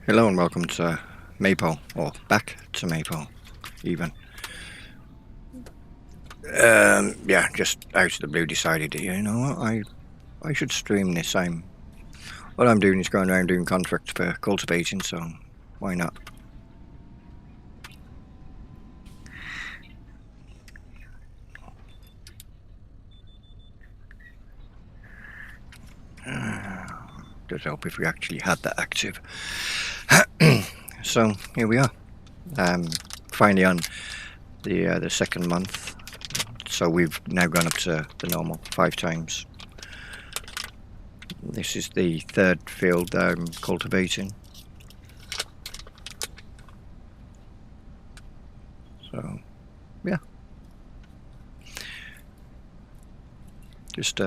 Hello and welcome to Maypole, or back to Maypole, even. Yeah, just out of the blue decided, you know what, I should stream this. What I'm doing is going around doing contracts for cultivating, so why not? Does help if we actually had that active. So here we are, finally on the second month. So we've now gone up to the normal 5 times. This is the third field I'm cultivating. So, yeah. Just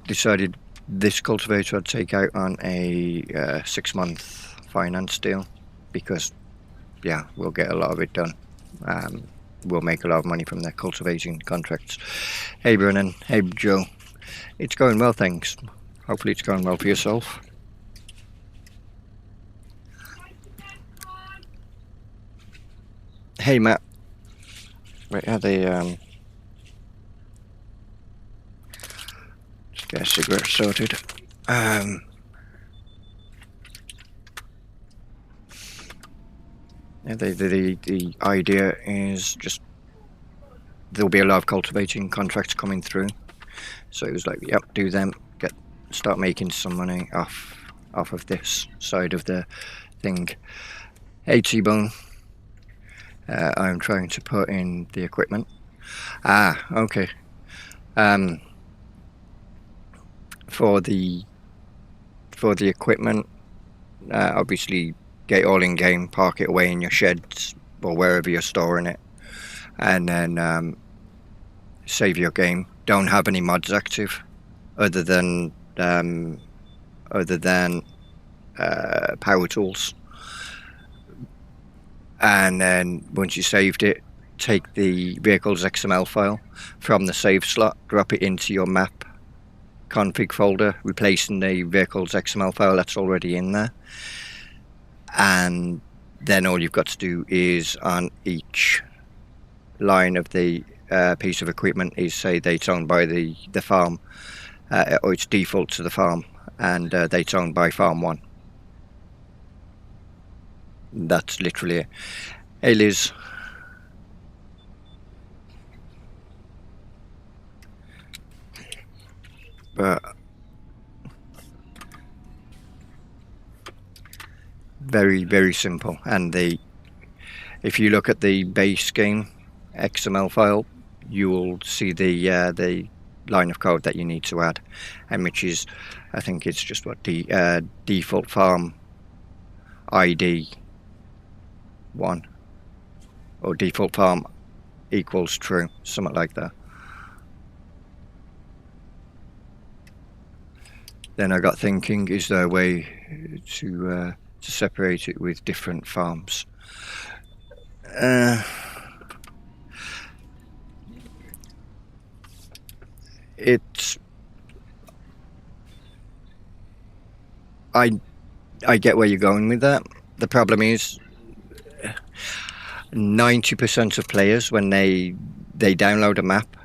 decided this cultivator I'd take out on a 6-month finance deal because, yeah, we'll get a lot of it done. We'll make a lot of money from their cultivating contracts. Hey Brennan, hey Joe. It's going well, thanks. Hopefully it's going well for yourself. Hey Matt. Wait, are they just get a cigarette sorted. Yeah, the idea is just there'll be a lot of cultivating contracts coming through. So it was like, yep, do them, start making some money off of this side of the thing. Hey T-Bone. I'm trying to put in the equipment. Okay. For the equipment, obviously get all in game, park it away in your sheds or wherever you're storing it, and then save your game. Don't have any mods active other than power tools. And then once you saved it, take the vehicle's XML file from the save slot, drop it into your map config folder, replacing the vehicle's XML file that's already in there. And then all you've got to do is on each line of the piece of equipment is say that it's owned by the farm, or it's default to the farm, and that it's owned by farm 1. That's literally it. Hey Liz. But very, very simple. And if you look at the base game XML file, you will see the line of code that you need to add, and which is, I think it's just what the default farm ID 1 or default farm equals true, something like that. Then I got thinking, is there a way to separate it with different farms? I get where you're going with that. The problem is 90% of players, when they download a map,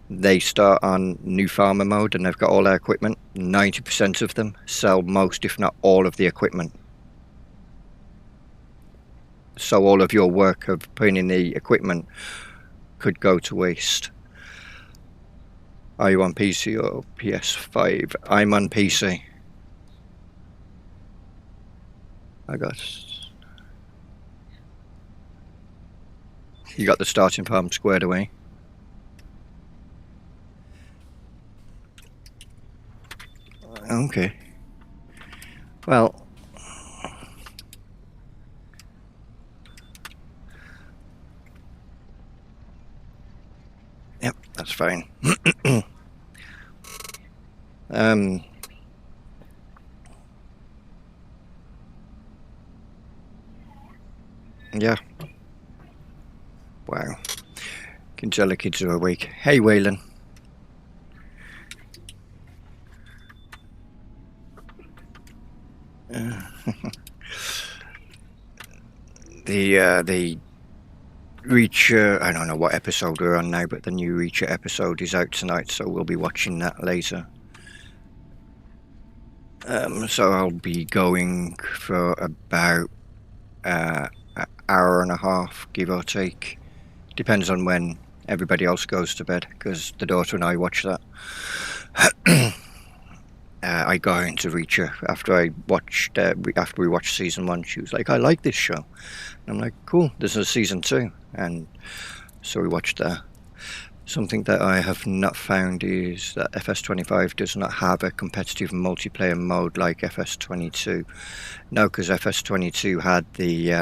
they start on new farmer mode and they've got all their equipment. 90% of them sell most, if not all, of the equipment. So all of your work of putting in the equipment could go to waste. Are you on PC or PS5? I'm on PC. You got the starting farm squared away. Okay. Well, yep, that's fine. Yeah. Wow. Can tell the kids are awake. Hey, Waylon. The Reacher, I don't know what episode we're on now, but the new Reacher episode is out tonight, so we'll be watching that later. So I'll be going for about an hour and a half, give or take. Depends on when everybody else goes to bed, because the daughter and I watch that. I got into Reacher after we watched season 1. She was like, "I like this show." And I'm like, "Cool, there's a season 2," and so we watched that. Something that I have not found is that FS25 does not have a competitive multiplayer mode like FS22. No, because FS22 had the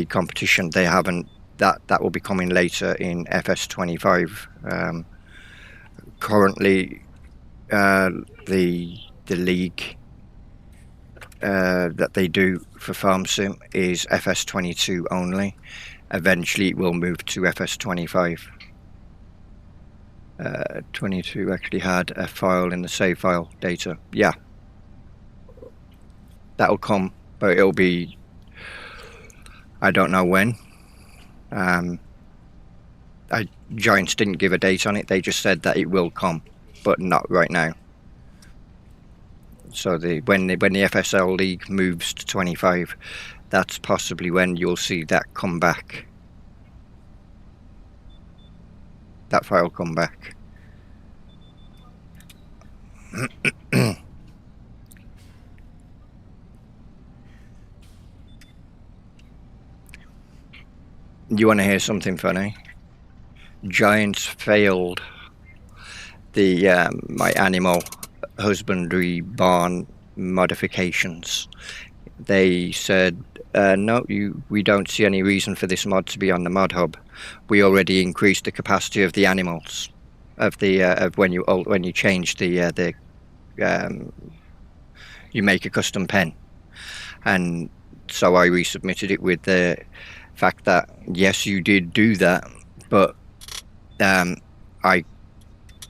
competition. They haven't. That will be coming later in FS25. Currently, the league that they do for Farm Sim is FS22 only. Eventually it will move to FS25. 22 actually had a file in the save file data. Yeah, that'll come, but it'll be, I don't know when. Giants didn't give a date on it. They just said that it will come, but not right now. So when the FSL League moves to 25, that's possibly when you'll see that come back. That file come back. You want to hear something funny? Giants failed the my animal husbandry barn modifications. They said, "No, we don't see any reason for this mod to be on the mod hub. We already increased the capacity of the animals of when you change the you make a custom pen." And so I resubmitted it with the fact that yes, you did do that, but I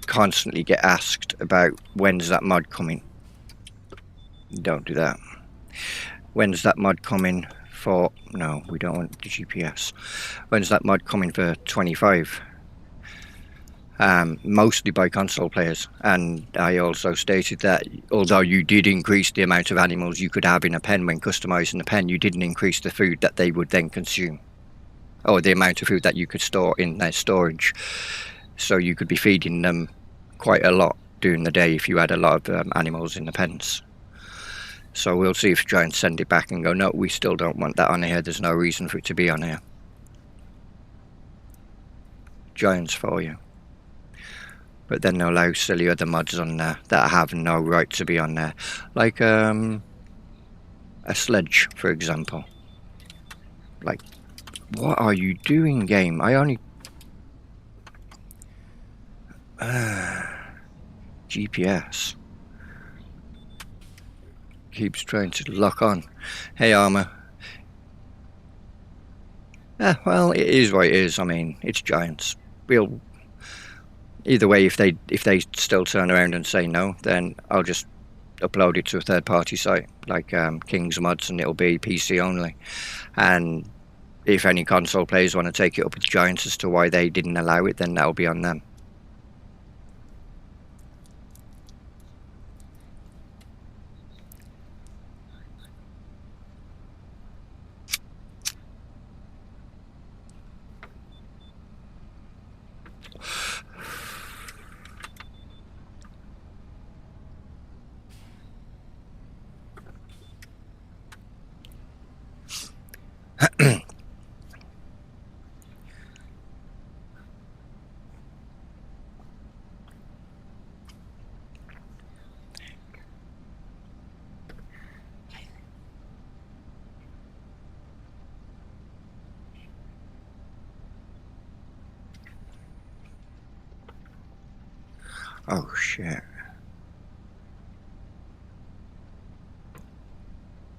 constantly get asked about when's that mod coming. Don't do that. When's that mod coming for? No, we don't want the GPS. When's that mod coming for 25? Mostly by console players. And I also stated that although you did increase the amount of animals you could have in a pen when customizing the pen, you didn't increase the food that they would then consume, or the amount of food that you could store in their storage. So you could be feeding them quite a lot during the day if you had a lot of animals in the pens. So we'll see if Giants send it back and go, "No, we still don't want that on here. There's no reason for it to be on here." Giants for you. But then they'll allow silly other mods on there that have no right to be on there. Like a sledge, for example. Like, what are you doing, game? I only... GPS. Keeps trying to lock on. Hey, Armour. Well, it is what it is. I mean, it's Giants. We'll... Either way, if they still turn around and say no, then I'll just upload it to a third-party site like King's Mods, and it'll be PC only. And if any console players want to take it up with Giants as to why they didn't allow it, then that'll be on them. Oh shit.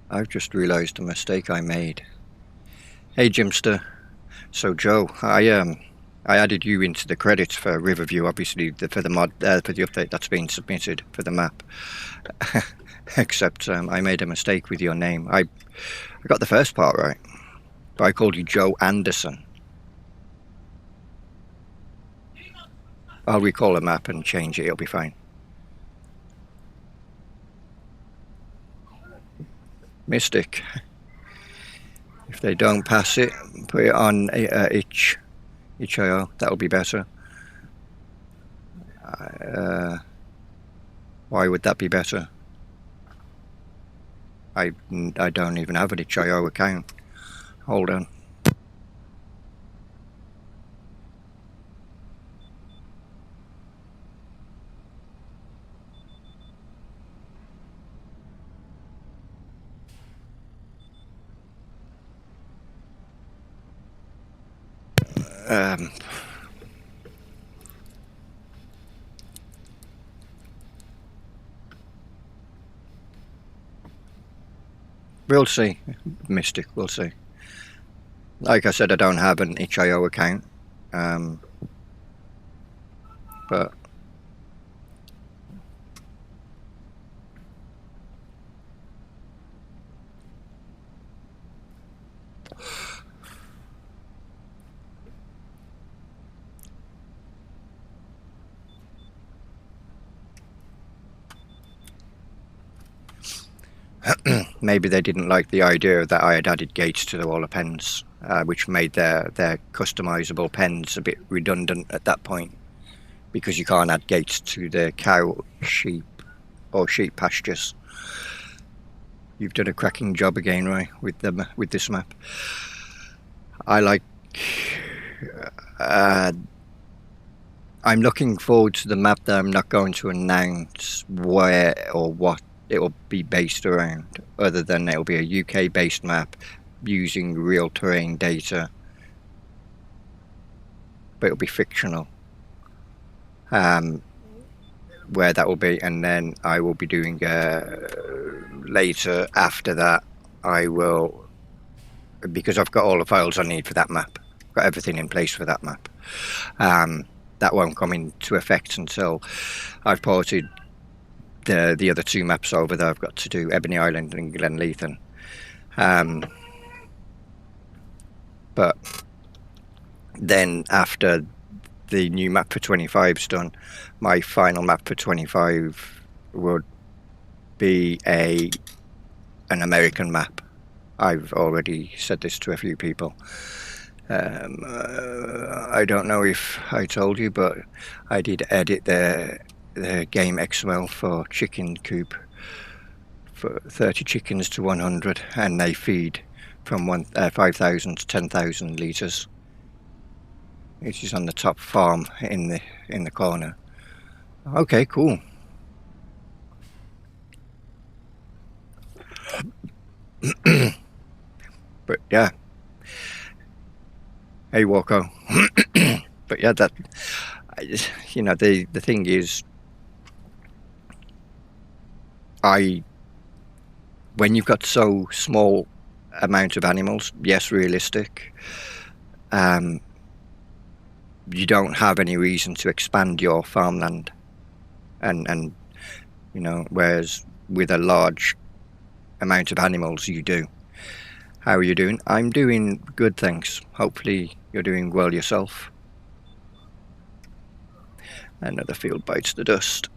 I've just realised a mistake I made. Hey Jimster. So Joe, I added you into the credits for Riverview, obviously for the mod for the update that's been submitted for the map. Except I made a mistake with your name. I got the first part right, but I called you Joe Anderson. I'll recall a map and change it. It'll be fine. Mystic. If they don't pass it, put it on itch.io. That'll be better. Why would that be better? I don't even have an itch.io account. Hold on. We'll see, Mystic. We'll see. Like I said, I don't have an itch.io account, but maybe they didn't like the idea that I had added gates to all the pens, which made their customizable pens a bit redundant at that point, because you can't add gates to the cow, sheep, or sheep pastures. You've done a cracking job again, Roy, with this map. I like. I'm looking forward to the map that I'm not going to announce where or what it'll be based around, other than it'll be a UK-based map using real terrain data, but it'll be fictional. Where that will be, and then I will be doing later after that. I will, because I've got all the files I need for that map, got everything in place for that map. That won't come into effect until I've ported the other two maps over that I've got to do, Ebony Island and Glenleithen. But then after the new map for 25 is done, my final map for 25 would be an American map. I've already said this to a few people. I don't know if I told you, but I did edit the game XML for chicken coop for 30 chickens to 100, and they feed from 5,000 to 10,000 litres. It is on the top farm in the corner. Okay, cool. But yeah. Hey, Walko. But yeah, that, you know, the thing is, when you've got so small amount of animals, yes, realistic, you don't have any reason to expand your farmland, and you know, whereas with a large amount of animals you do. How are you doing? I'm doing good, thanks. Hopefully you're doing well yourself. Another field bites the dust.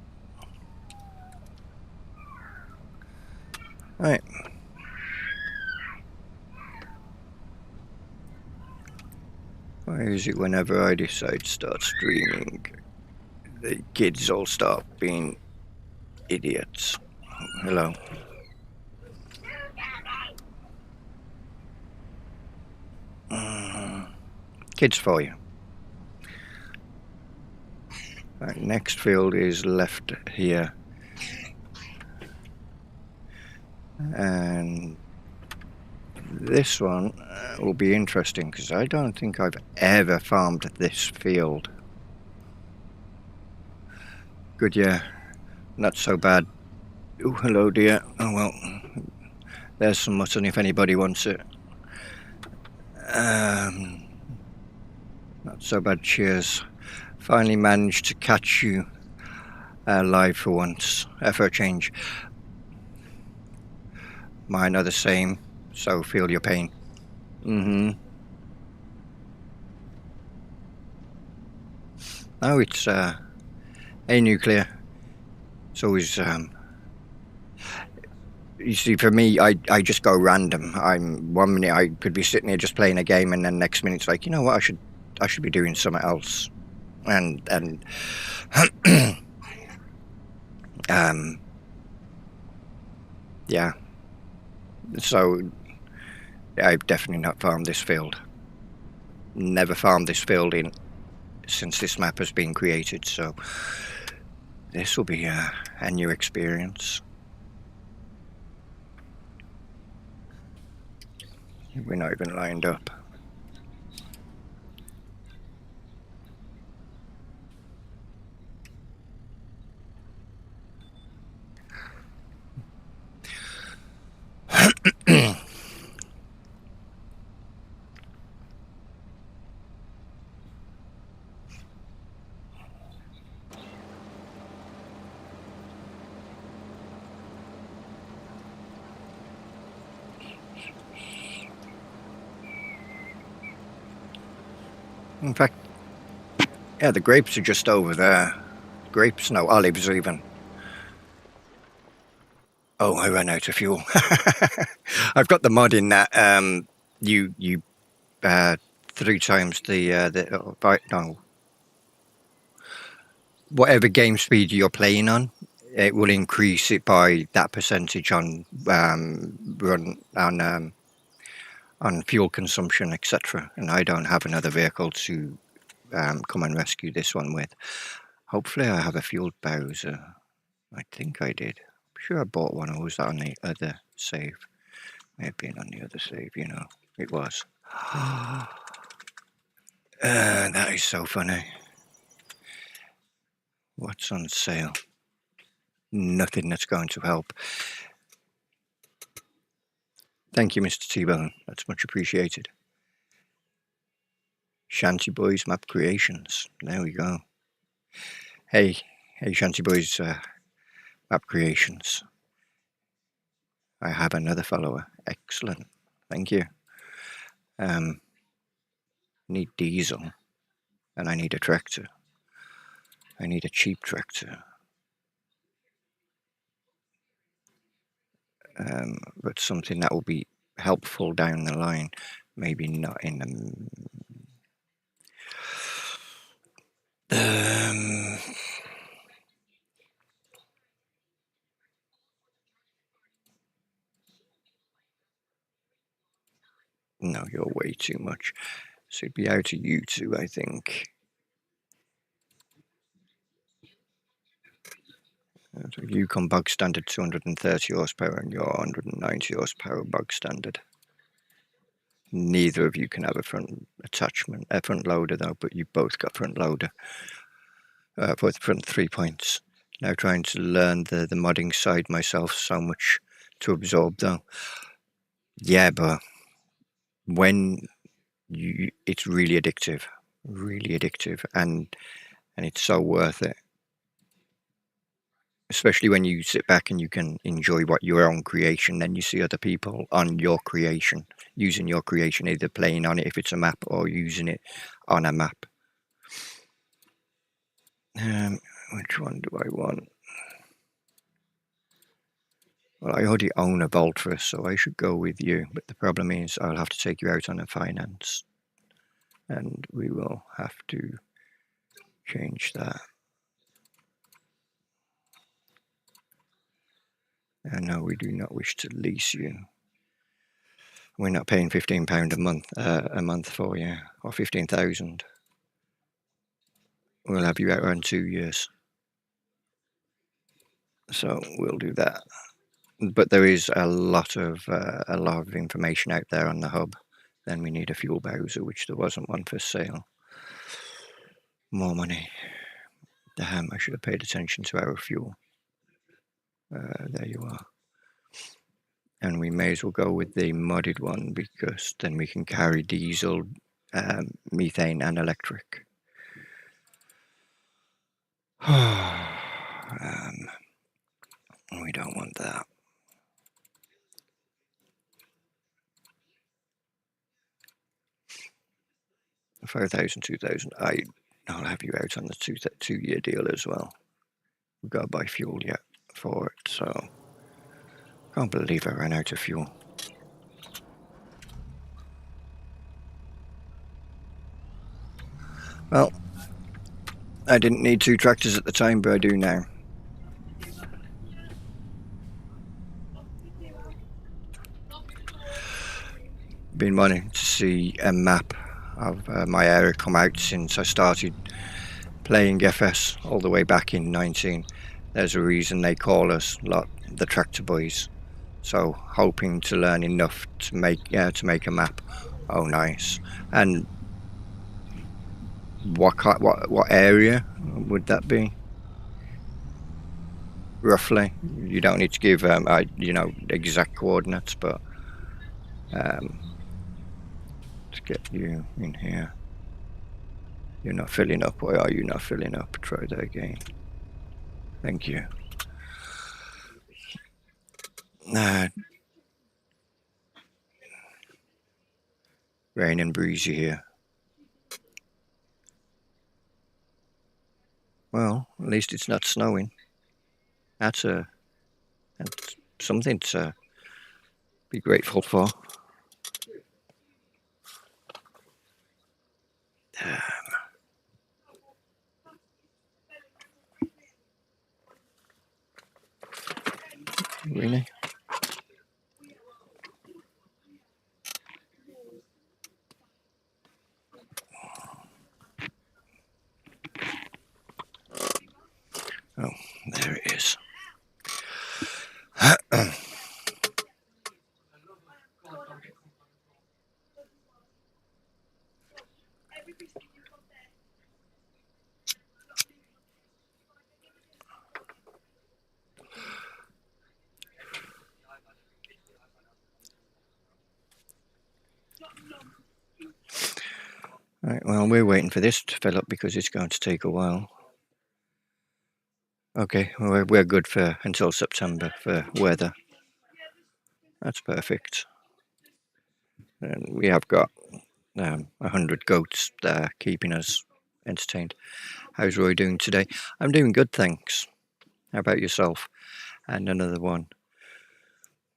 Right. Why is it whenever I decide to start streaming, the kids all start being idiots? Hello. Kids for you. Right, next field is left here. And this one will be interesting because I don't think I've ever farmed this field. Good, yeah. Not so bad. Oh, hello, dear. Oh, well. There's some mutton if anybody wants it. Not so bad, cheers. Finally managed to catch you live for once, for a change. Mine are the same, so feel your pain. No, it's a nuclear. It's always you see, for me, I just go random. I'm 1 minute I could be sitting here just playing a game, and then next minute it's like, you know what, I should be doing something else. And um, yeah. So I've definitely not farmed this field. Never farmed this field in since this map has been created. So this will be a new experience. We're not even lined up. In fact, yeah, the grapes are just over there. Grapes, no, olives even. Oh, I ran out of fuel. I've got the mod in that you uh, 3 times no, whatever game speed you're playing on, it will increase it by that percentage on run on fuel consumption, etc. And I don't have another vehicle to come and rescue this one with. Hopefully, I have a fueled Bowser. I think I did. I'm sure I bought one, or was that on the other save? May have been on the other save, you know. It was. That is so funny. What's on sale? Nothing that's going to help. Thank you, Mr. T-Bone. That's much appreciated. Shanty Boys Map Creations. There we go. Hey, Shanty Boys Map Creations. I have another follower. Excellent. Thank you. Need diesel, and I need a tractor. I need a cheap tractor. But something that will be helpful down the line. Maybe not in the. No, you're way too much. So it'd be out of you two, I think. So you come bug standard 230 horsepower and you're 190 horsepower bug standard. Neither of you can have a front attachment, a front loader though, but you both got front loader for the front 3 points. Now trying to learn the modding side myself, so much to absorb though. Yeah, but when it's really addictive, and it's so worth it. Especially when you sit back and you can enjoy what your own creation, then you see other people on your creation, using your creation, either playing on it if it's a map or using it on a map. Which one do I want? Well, I already own a Voltrus, so I should go with you. But the problem is I'll have to take you out on a finance. And we will have to change that. No, we do not wish to lease you. We're not paying £15 a month for you, or 15,000. We'll have you out around 2 years. So we'll do that. But there is a lot of information out there on the hub. Then we need a fuel Bowser, which there wasn't one for sale. More money. Damn, I should have paid attention to our fuel. There you are. And we may as well go with the modded one, because then we can carry diesel, methane and electric. We don't want that. 5,000, 2,000. I'll have you out on the 2 year deal as well. We've got to buy fuel yet for it, so can't believe I ran out of fuel. Well, I didn't need 2 tractors at the time, but I do now. Been wanting to see a map of my area come out since I started playing FS all the way back in 19. There's a reason they call us the Tractor Boys. So hoping to learn enough to make a map. Oh, nice. And what area would that be? Roughly, you don't need to give exact coordinates, but let's get you in here. You're not filling up. Why are you not filling up? Try that again. Thank you. Rain and breezy here. Well, at least it's not snowing. That's something to be grateful for. Really? Oh, there it is. Right, well, we're waiting for this to fill up because it's going to take a while. Okay, well, we're good for until September for weather. That's perfect. And we have got 100 goats there keeping us entertained. How's Roy doing today? I'm doing good, thanks. How about yourself? And another one.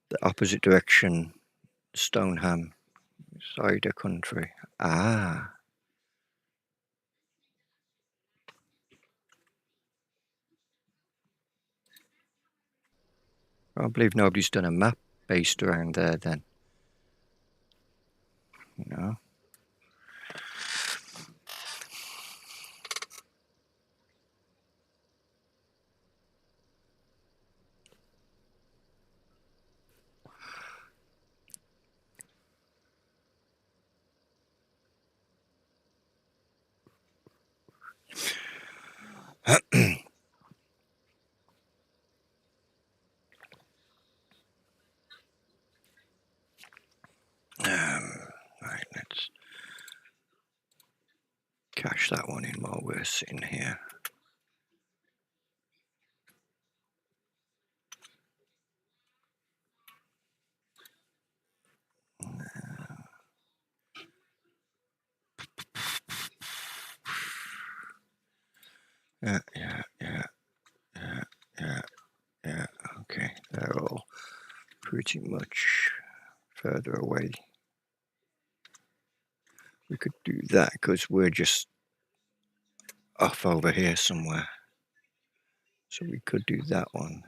The opposite direction, Stoneham, cider country. Ah. I believe nobody's done a map based around there then. You know. Right, let's cash that one in while we're sitting here. Yeah. Okay, they're all pretty much further away. We could do that because we're just off over here somewhere. So we could do that one.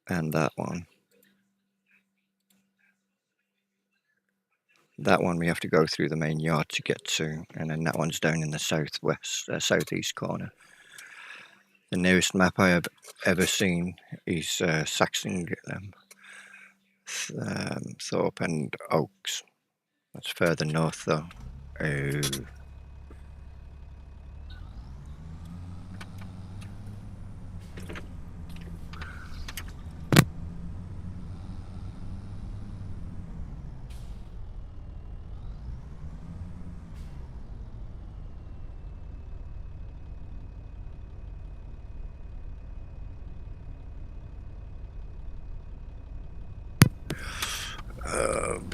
And that one. That one we have to go through the main yard to get to, and then that one's down in the southeast corner. The nearest map I have ever seen is Saxon, Thorpe and Oaks. That's further north though. Oh.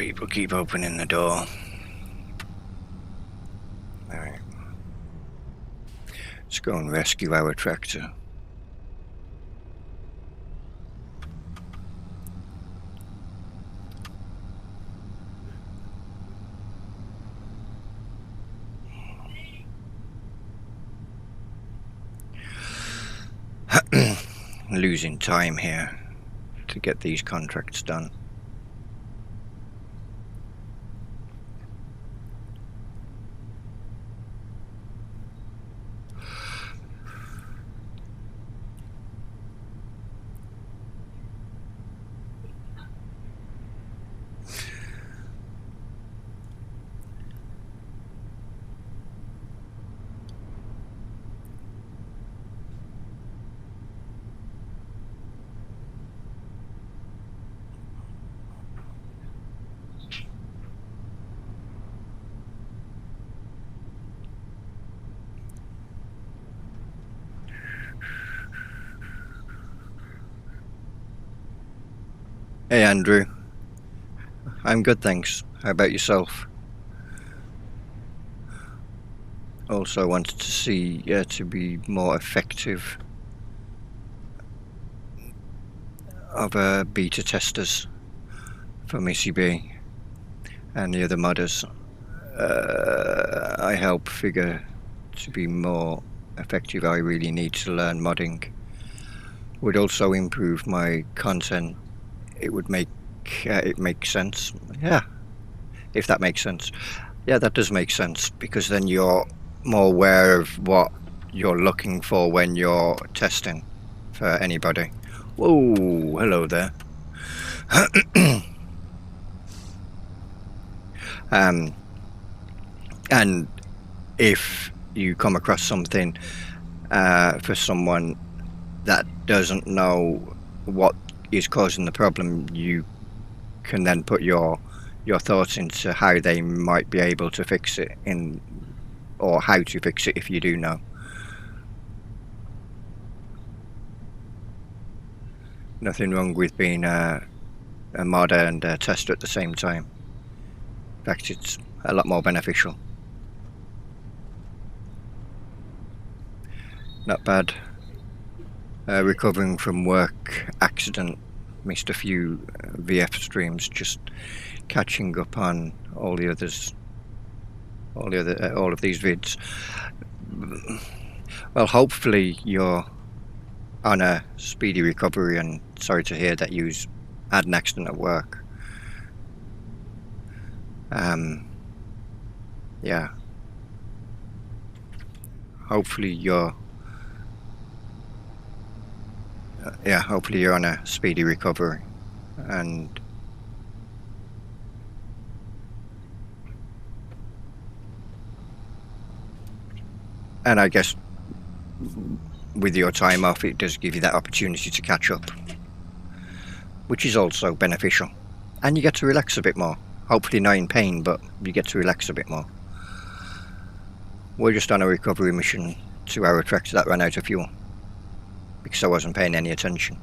people keep opening the door. Alright. Let's go and rescue our tractor. Losing time here to get these contracts done. Hey Andrew, I'm good thanks. How about yourself? Also wanted to see to be more effective of beta testers from ECB and the other modders. I help figure to be more effective I really need to learn modding. Would also improve my content. It would make it make sense. Yeah, if that makes sense. Yeah, that does make sense, because then you're more aware of what you're looking for when you're testing for anybody. Whoa, hello there. And if you come across something for someone that doesn't know what is causing the problem, you can then put your thoughts into how they might be able to fix it, or how to fix it if you do know. Nothing wrong with being a modder and a tester at the same time. In fact, it's a lot more beneficial. Not bad. Recovering from work accident, missed a few VF streams, just catching up on all of these vids. Well, hopefully you're on a speedy recovery, and sorry to hear that you had an accident at work. Yeah. Hopefully you're on a speedy recovery, and I guess with your time off, it does give you that opportunity to catch up, which is also beneficial, and you get to relax a bit more. Hopefully not in pain, but you get to relax a bit more. We're just on a recovery mission to our tractor that ran out of fuel, because I wasn't paying any attention.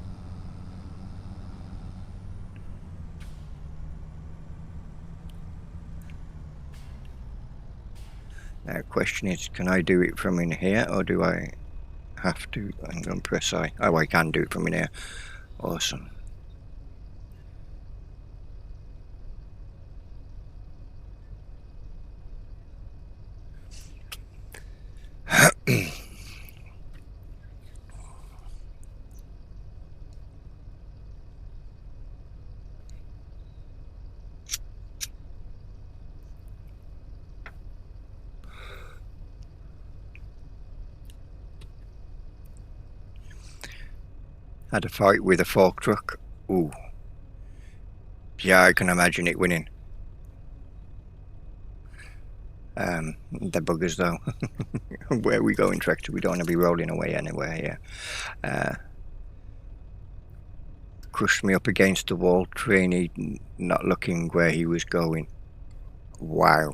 Now the question is, can I do it from in here, or do I have to? I'm going to press I. Oh, I can do it from in here. Awesome. Had a fight with a fork truck. Ooh. Yeah, I can imagine it winning. The buggers though. Where are we going, tractor? We don't want to be rolling away anywhere here. Crushed me up against the wall, trainee not looking where he was going. Wow.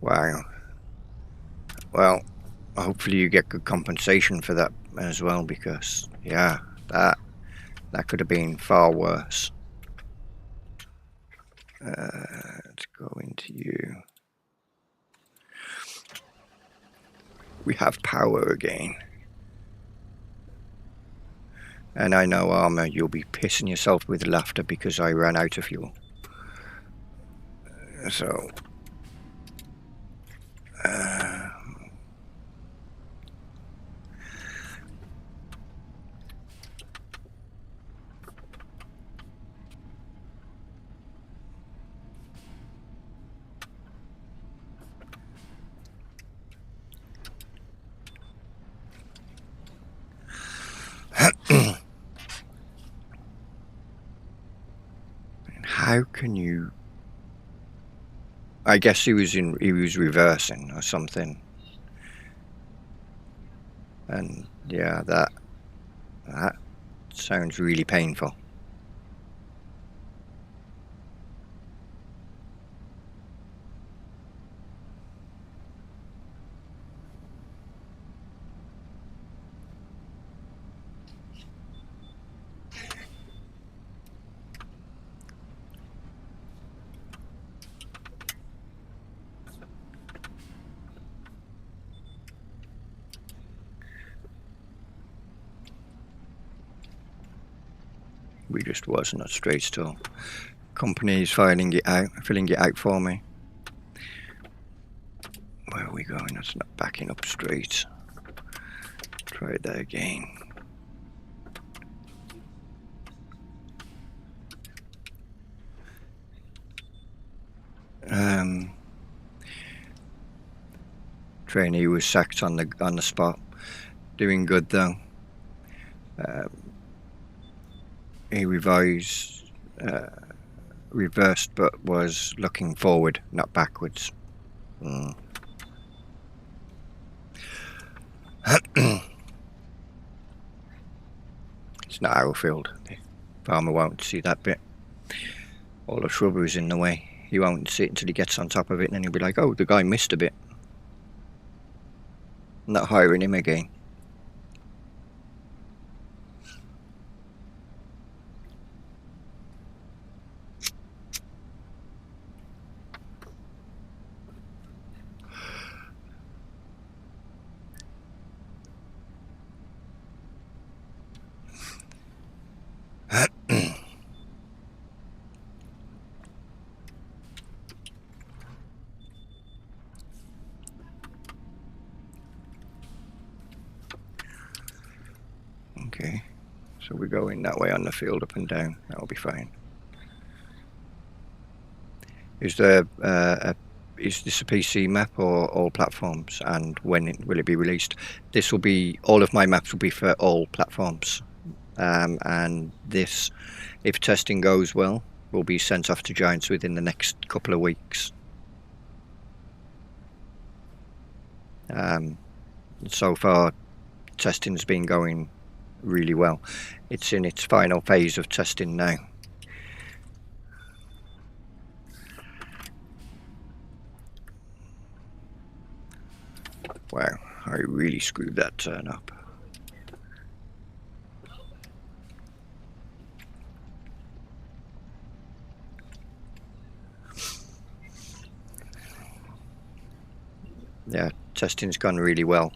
Wow. Well, hopefully you get good compensation for that as well, because yeah, that could have been far worse. Let's go into you. We have power again. And I know, Armour, you'll be pissing yourself with laughter because I ran out of fuel. So... how can you... I guess he was reversing or something. And yeah, that sounds really painful. We just wasn't at straight still. Company's filling it out for me. Where are we going? That's not backing up straight. Try that again. Trainee was sacked on the spot. Doing good though. He revised, reversed, but was looking forward, not backwards. It's not our field. The farmer won't see that bit. All the shrubbery's in the way. He won't see it until he gets on top of it, and then he'll be like, oh, the guy missed a bit. I'm not hiring him again. Okay, so we're going that way on the field, up and down. That'll be fine. Is there is this a PC map or all platforms? And when will it be released? This will be, all of my maps will be for all platforms. And this, if testing goes well, will be sent off to Giants within the next couple of weeks. So far, testing's been going really well. It's in its final phase of testing now. Wow, I really screwed that turn up. Yeah, testing's gone really well.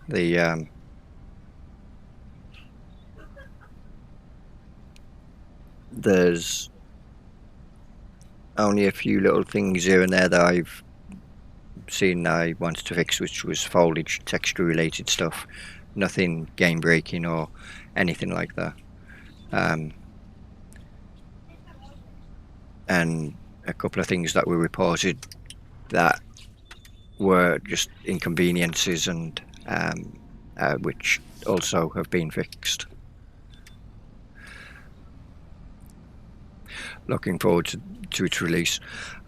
There's only a few little things here and there that I've seen I wanted to fix, which was foliage, texture related stuff. Nothing game breaking or anything like that. And a couple of things that were reported that were just inconveniences, and which also have been fixed. Looking forward to its release.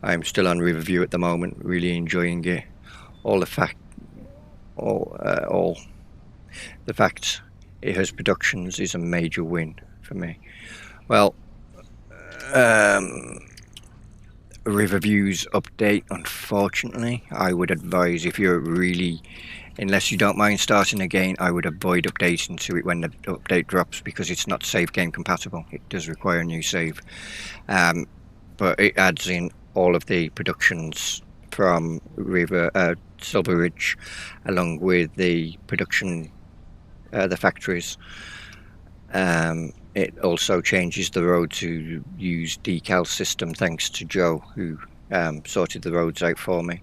I'm still on review at the moment, really enjoying it. All the facts it has productions is a major win for me. Well, reviews update, unfortunately. I would advise, if you're really, unless you don't mind starting again, I would avoid updating to it when the update drops, because it's not save game compatible. It does require a new save, but it adds in all of the productions from Silver Ridge, along with the production, the factories. It also changes the road to use decal system, thanks to Joe, who sorted the roads out for me.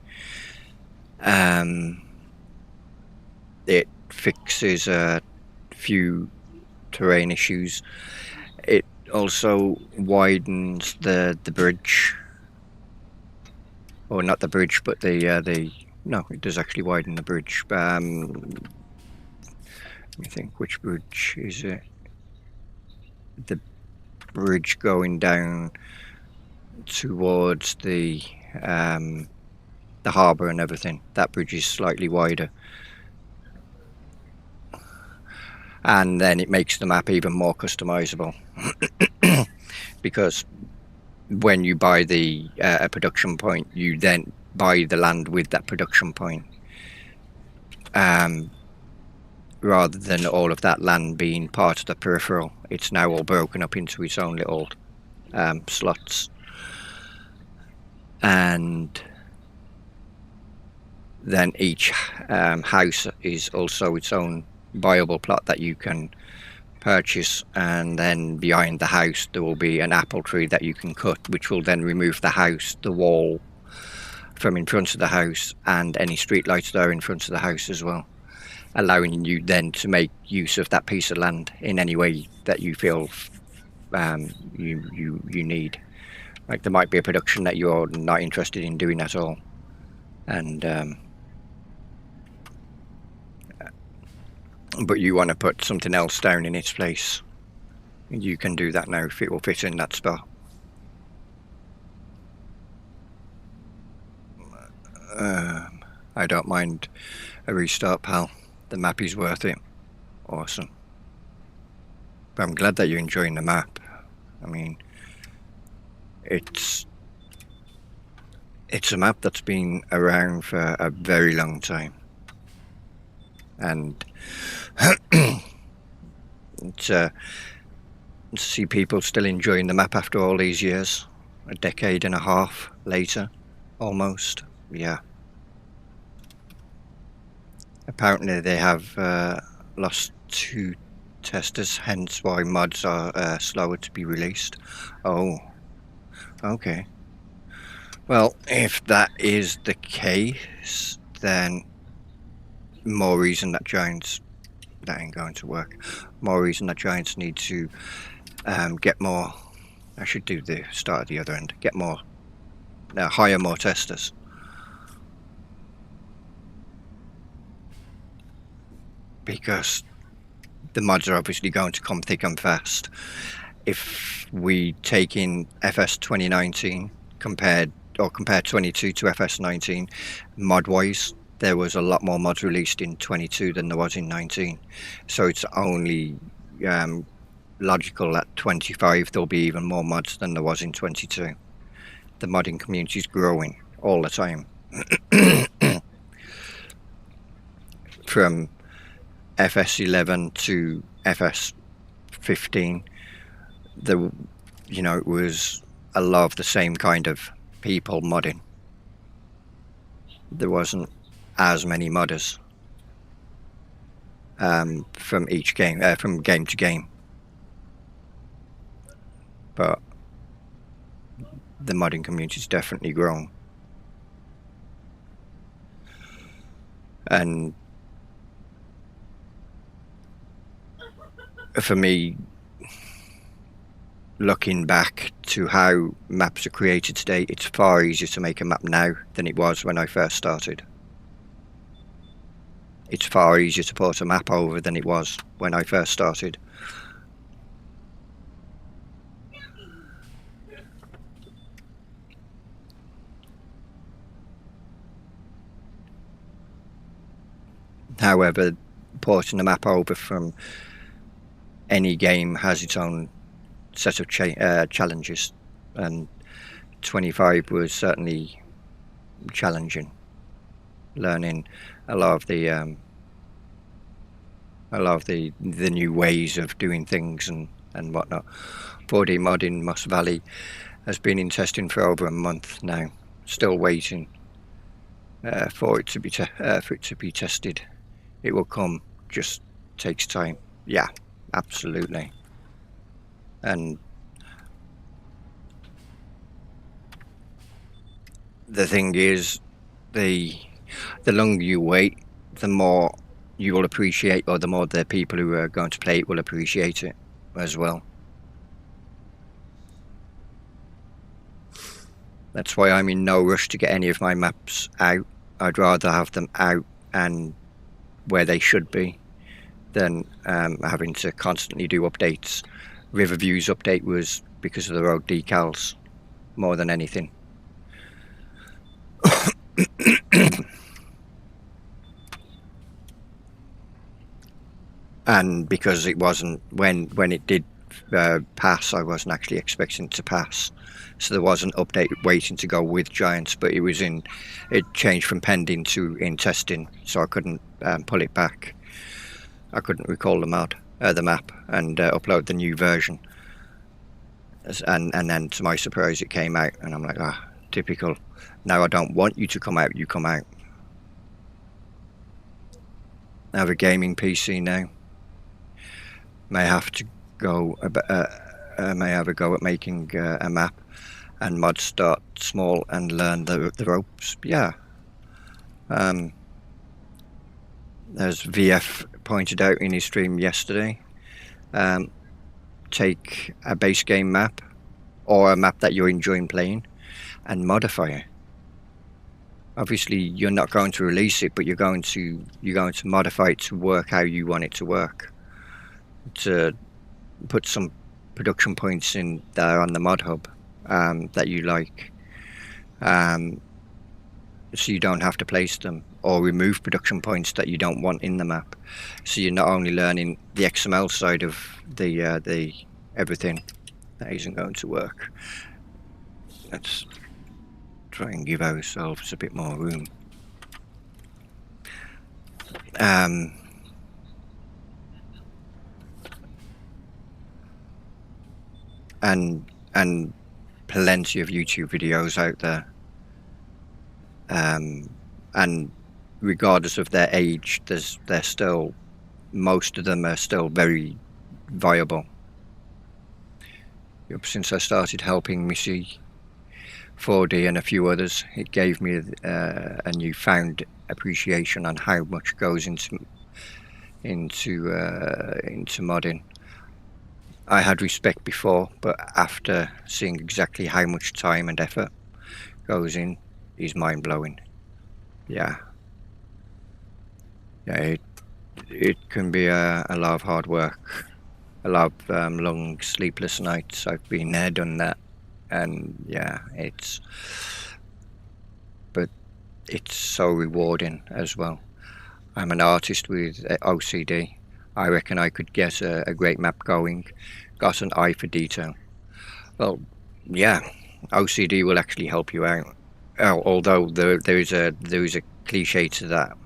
It fixes a few terrain issues. It also widens the bridge, or not the bridge, but the no, it does actually widen the bridge. Let me think, which bridge is it? The bridge going down towards the harbour and everything. That bridge is slightly wider, and then it makes the map even more customizable because when you buy the a production point, you then buy the land with that production point, rather than all of that land being part of the peripheral. It's now all broken up into its own little slots, and then each house is also its own viable plot that you can purchase, and then behind the house there will be an apple tree that you can cut, which will then remove the house, the wall from in front of the house, and any street lights that are in front of the house as well, allowing you then to make use of that piece of land in any way that you feel you need. Like, there might be a production that you're not interested in doing at all, and but you want to put something else down in its place. You can do that now if it will fit in that spot. I don't mind a restart, pal. The map is worth it. Awesome. But I'm glad that you're enjoying the map. I mean, it's a map that's been around for a very long time, and to see people still enjoying the map after all these years, a decade and a half later, almost. Yeah. Apparently they have lost 2 testers, hence why mods are slower to be released. Oh, okay. Well, if that is the case, then more reason that Giants... That ain't going to work. More reason that Giants need to get more... I should do the start at the other end. Get more... hire more testers. Because the mods are obviously going to come thick and fast. If we take in FS 2019, compare 22 to FS 19, mod-wise, there was a lot more mods released in 22 than there was in 19. So it's only logical at 25 there'll be even more mods than there was in 22. The modding community is growing all the time. From FS 11 to FS 15, it was a lot of the same kind of people modding. There wasn't as many modders from each game, from game to game, but the modding community's definitely grown. And for me, looking back to how maps are created today, it's far easier to make a map now than it was when I first started. It's far easier to port a map over than it was when I first started. However, porting a map over from any game has its own set of challenges, and 25 was certainly challenging. Learning a lot of the new ways of doing things and whatnot. 4D mod in Moss Valley has been in testing for over a month now. Still waiting for it to be tested. It will come. Just takes time. Yeah, absolutely. And the thing is, the longer you wait, the more you will appreciate, or the more the people who are going to play it will appreciate it as well. That's why I'm in no rush to get any of my maps out. I'd rather have them out and where they should be than having to constantly do updates. Riverview's update was because of the road decals more than anything. And because it wasn't, when it did pass, I wasn't actually expecting it to pass, so there was an update waiting to go with Giants, but it changed from pending to in testing, so I couldn't pull it back. I couldn't recall the map and upload the new version, and then to my surprise it came out, and I'm like, typical. Now I don't want you to come out, you come out. I have a gaming PC now. May have to go. May have a go at making a map, and mod start small and learn the ropes. Yeah. As VF pointed out in his stream yesterday, take a base game map or a map that you're enjoying playing and modify it. Obviously, you're not going to release it, but you're going to modify it to work how you want it to work. To put some production points in there on the mod hub that you like, so you don't have to place them, or remove production points that you don't want in the map. So you're not only learning the XML side of the everything. That isn't going to work. Let's try and give ourselves a bit more room. And plenty of YouTube videos out there, and regardless of their age, they're still, most of them are still very viable. Since I started helping Missy 4D and a few others, it gave me a newfound appreciation on how much goes into modding. I had respect before, but after seeing exactly how much time and effort goes in, is mind blowing. Yeah, it can be a lot of hard work, a lot of long sleepless nights. I've been there, done that, and yeah, but it's so rewarding as well. I'm an artist with OCD. I reckon I could get a great map going, got an eye for detail. Well, yeah, OCD will actually help you out. Although there is a cliche to that.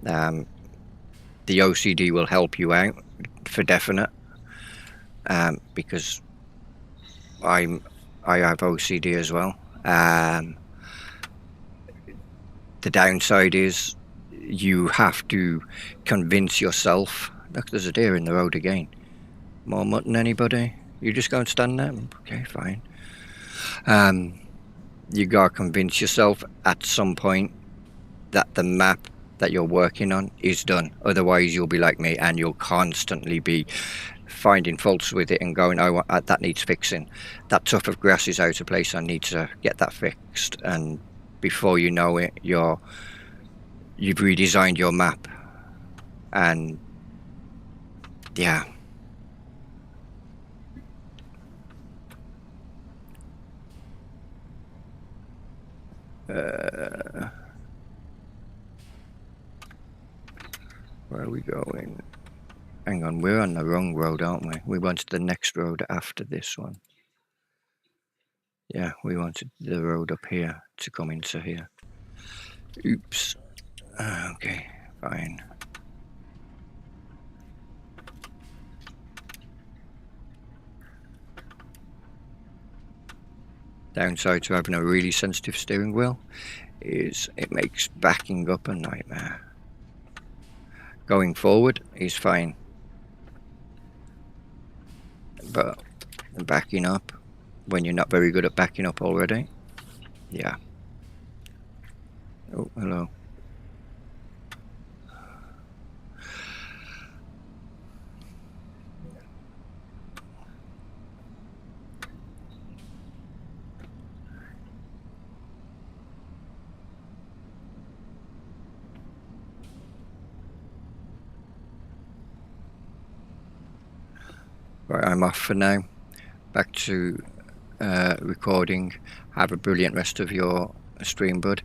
The OCD will help you out for definite, because I have OCD as well. The downside is you have to convince yourself. Look, there's a deer in the road again. More mutton, anybody? You just go and stand there? Okay, fine. You gotta convince yourself at some point that the map that you're working on is done. Otherwise, you'll be like me and you'll constantly be finding faults with it and going, oh, that needs fixing. That tuft of grass is out of place. I need to get that fixed. And before you know it, you've redesigned your map. And yeah. Where are we going? Hang on, we're on the wrong road, aren't we? We wanted the next road after this one. Yeah, we wanted the road up here to come into here. Oops. Okay, fine. Downside to having a really sensitive steering wheel is it makes backing up a nightmare. Going forward is fine, but backing up, when you're not very good at backing up already, yeah. Oh, hello. Right, I'm off for now. Back to recording. Have a brilliant rest of your stream, bud.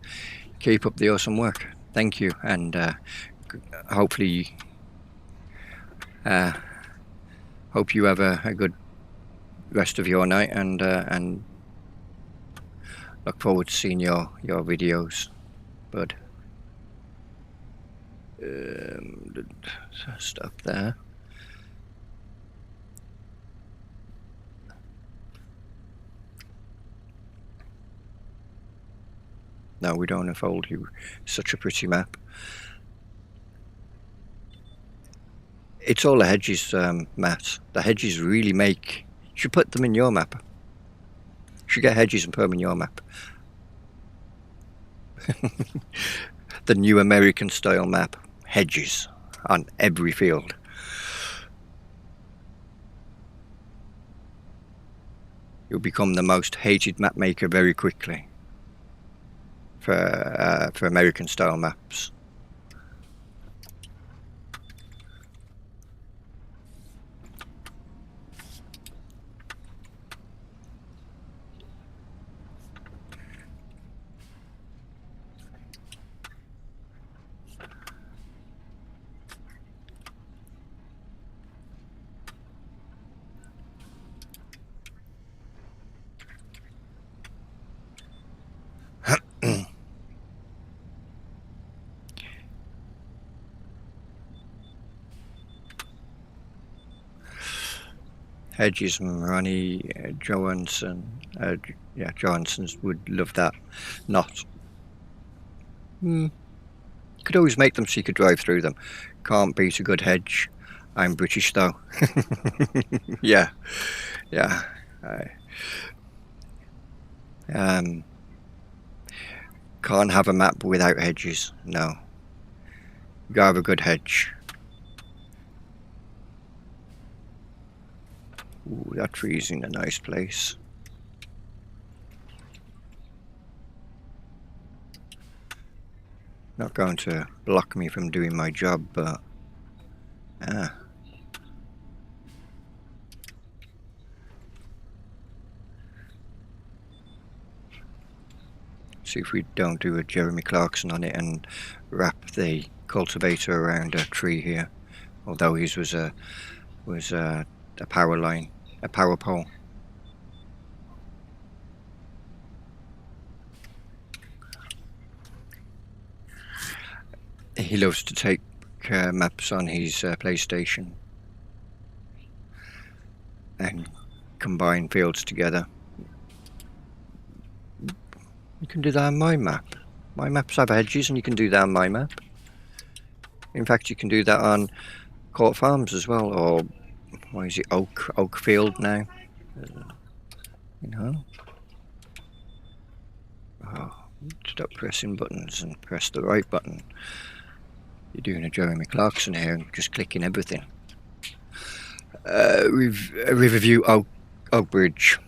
Keep up the awesome work. Thank you, and hopefully, hope you have a good rest of your night, and look forward to seeing your videos, bud. Stop there. No, we don't unfold you. Such a pretty map. It's all the hedges, Matt. The hedges really make... You should put them in your map. You should get hedges and put them in your map. The new American style map. Hedges on every field. You'll become the most hated map maker very quickly for American style maps. Hedges and Ronnie Johansson, yeah, Johanssons would love that. Not. You could always make them so you could drive through them. Can't beat a good hedge. I'm British though. Yeah, yeah. Can't have a map without hedges. No. You gotta have a good hedge. Ooh, that tree's in a nice place. Not going to block me from doing my job, but see if we don't do a Jeremy Clarkson on it and wrap the cultivator around a tree here. Although his was a power line, a power pole. He loves to take maps on his PlayStation and combine fields together. You can do that on my map. My maps have hedges, and you can do that on my map. In fact, you can do that on Court Farms as well, or what is it, Oak Field now? You know. Oh, stop pressing buttons and press the right button. You're doing a Jeremy Clarkson here and just clicking everything. Riverview Oak Bridge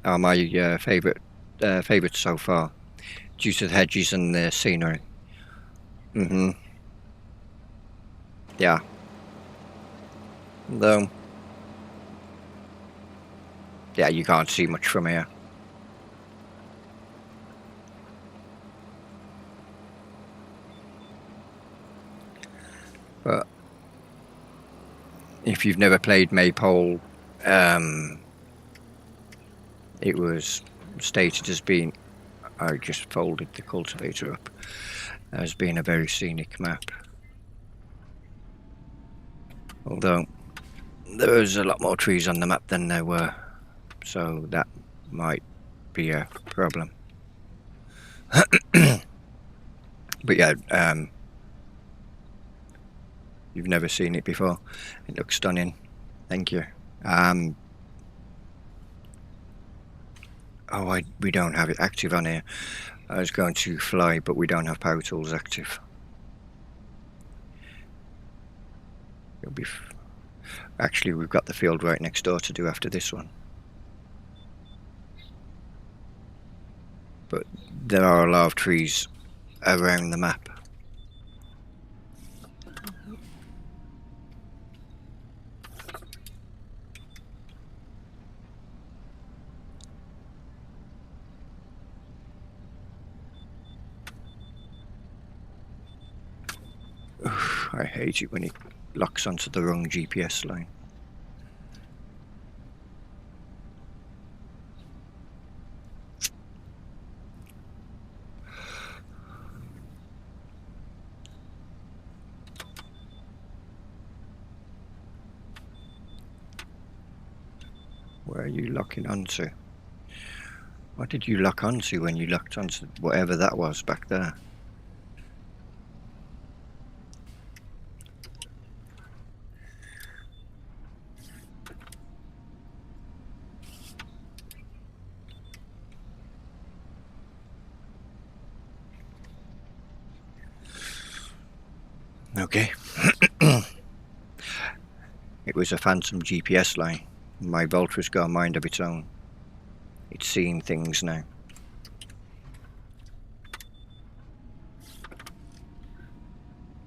are my favourites so far, due to the hedges and the scenery. Yeah. Though, yeah, you can't see much from here. But if you've never played Maypole, it was stated as being, I just folded the cultivator up, as being a very scenic map. Although there was a lot more trees on the map than there were, so that might be a problem. But yeah, you've never seen it before. It looks stunning. Thank you. We don't have it active on here. I was going to fly, but we don't have power tools active. It'll be. Actually, we've got the field right next door to do after this one. But there are a lot of trees around the map. I hate it when it locks onto the wrong GPS line. Where are you locking onto? What did you lock onto when you locked onto whatever that was back there? Okay. It was a phantom GPS line. My Voltra's got a mind of its own. It's seeing things now.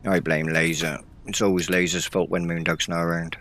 I blame Laser. It's always Laser's fault when Moondog's not around.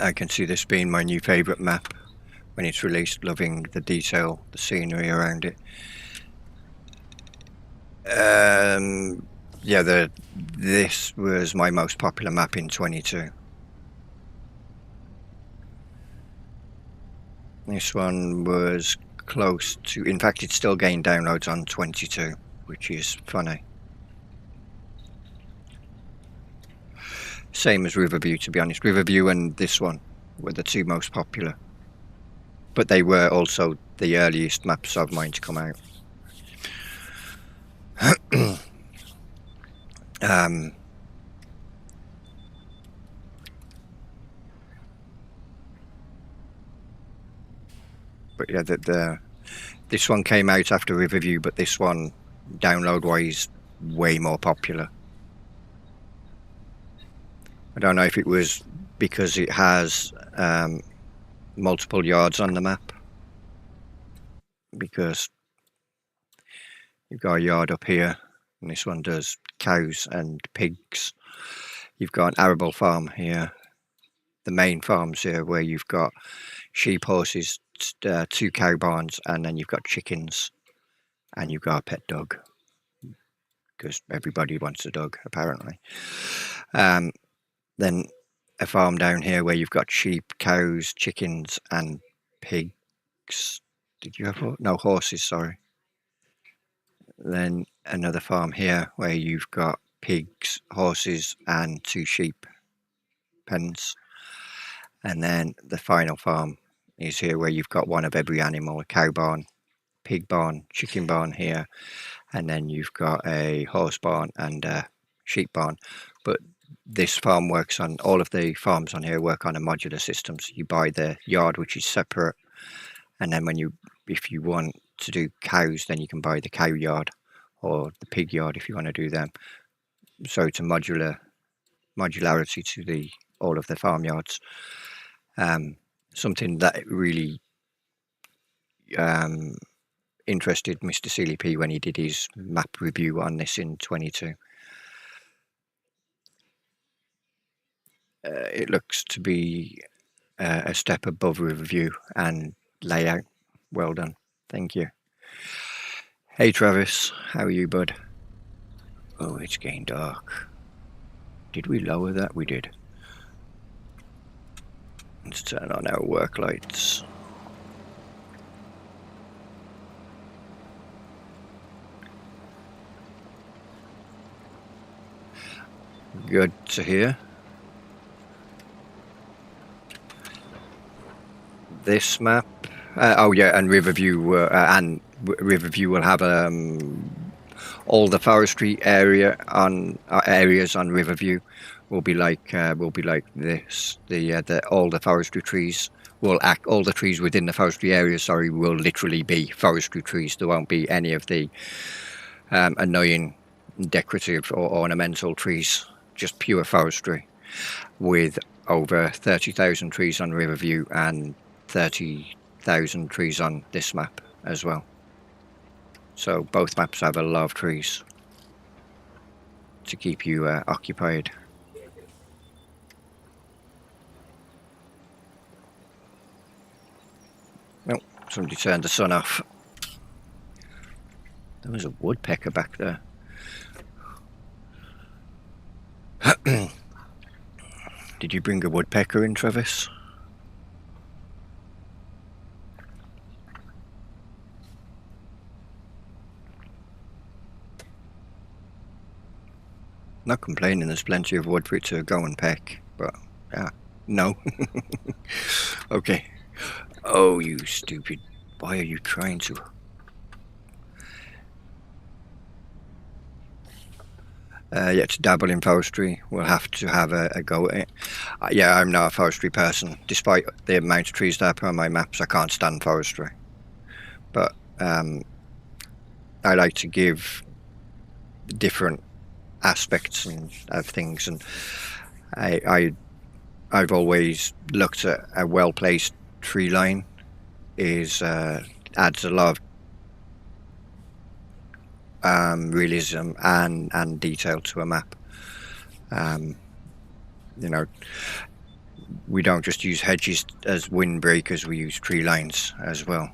I can see this being my new favourite map when it's released, loving the detail, the scenery around it. Yeah, this was my most popular map in 22. This one was close to, in fact it's still getting downloads on 22, which is funny. Same as Riverview, to be honest. Riverview and this one were the two most popular. But they were also the earliest maps of mine to come out. But yeah, this one came out after Riverview, but this one, download-wise, way more popular. I don't know if it was because it has multiple yards on the map, because you've got a yard up here, and this one does cows and pigs. You've got an arable farm here, the main farms here where you've got sheep, horses, 2 cow barns, and then you've got chickens, and you've got a pet dog, because everybody wants a dog apparently. Then a farm down here where you've got sheep, cows, chickens, and pigs. Did you have no horses? Sorry. Then another farm here where you've got pigs, horses, and 2 sheep pens. And then the final farm is here where you've got one of every animal: a cow barn, pig barn, chicken barn here, and then you've got a horse barn and a sheep barn. But this farm works on, all of the farms on here work on a modular system. So you buy the yard, which is separate, and then if you want to do cows, then you can buy the cow yard or the pig yard if you want to do them. So it's a modularity to all of the farmyards. Something that really interested Mr. CLP when he did his map review on this in 22. It looks to be a step above review and layout. Well done. Thank you. Hey Travis, how are you, bud? Oh, it's getting dark. Did we lower that? We did. Let's turn on our work lights. Good to hear. This map. Oh yeah, and Riverview will have all the forestry areas on Riverview will be like this. All the forestry trees all the trees within the forestry area. Sorry, will literally be forestry trees. There won't be any of the annoying decorative or ornamental trees. Just pure forestry, with over 30,000 trees on Riverview and 30,000 trees on this map as well. So both maps have a lot of trees to keep you occupied. Oh, somebody turned the sun off. There was a woodpecker back there. Did you bring a woodpecker in, Travis? Not complaining, there's plenty of wood for it to go and peck, but yeah, no. Okay. Oh, you stupid. Why are you trying to? Yeah, to dabble in forestry, we'll have to have a go at it. Yeah, I'm not a forestry person. Despite the amount of trees that are on my maps, I can't stand forestry. But I like to give different aspects of things, and I've always looked at a well-placed tree line adds a lot of realism and detail to a map. You know, we don't just use hedges as windbreakers, we use tree lines as well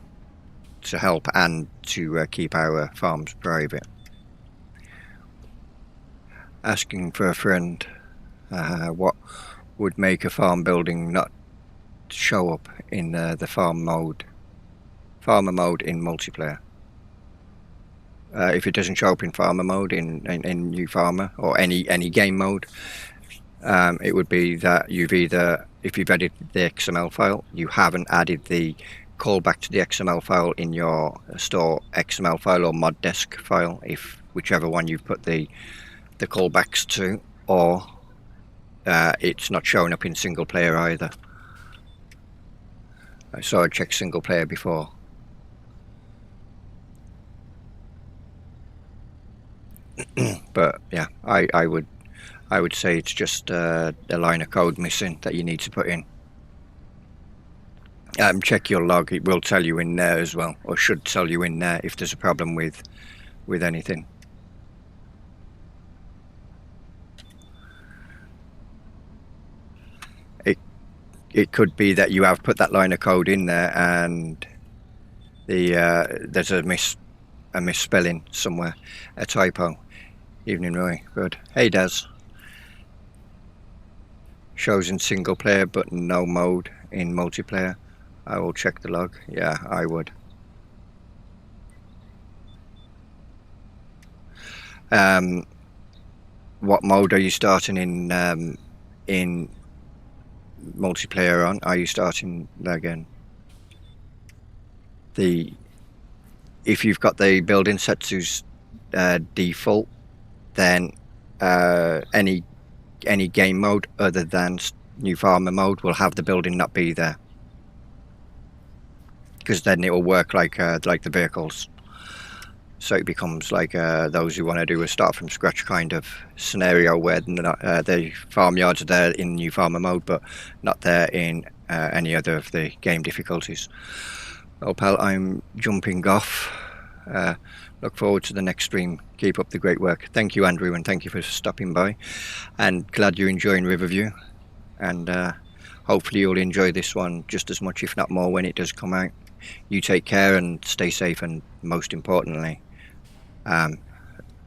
to help and to keep our farms private. Asking for a friend, what would make a farm building not show up in the farmer mode in multiplayer? If it doesn't show up in farmer mode in new farmer or any game mode, it would be that if you've added the XML file, you haven't added the callback to the XML file in your store XML file or mod desk file, whichever one you've put the callbacks to, or it's not showing up in single player either. So I'd check single player before. But yeah, I would say it's just a line of code missing that you need to put in. Check your log; it will tell you in there as well, or should tell you in there if there's a problem with anything. It could be that you have put that line of code in there and there's a misspelling somewhere, a typo. Evening, Roy. Good. Hey, Daz. Shows in single player but no mode in multiplayer. I will check the log. Yeah, I would. What mode are you starting in multiplayer on? Are you starting again? If you've got the building set to default, then any game mode other than new farmer mode will have the building not be there, because then it will work like the vehicles. So it becomes like those who want to do a start from scratch kind of scenario where the farmyards are there in new farmer mode but not there in any other of the game difficulties. Well, pal, I'm jumping off. Look forward to the next stream. Keep up the great work. Thank you, Andrew, and thank you for stopping by. And glad you're enjoying Riverview. And hopefully you'll enjoy this one just as much, if not more, when it does come out. you take care and stay safe, and most importantly,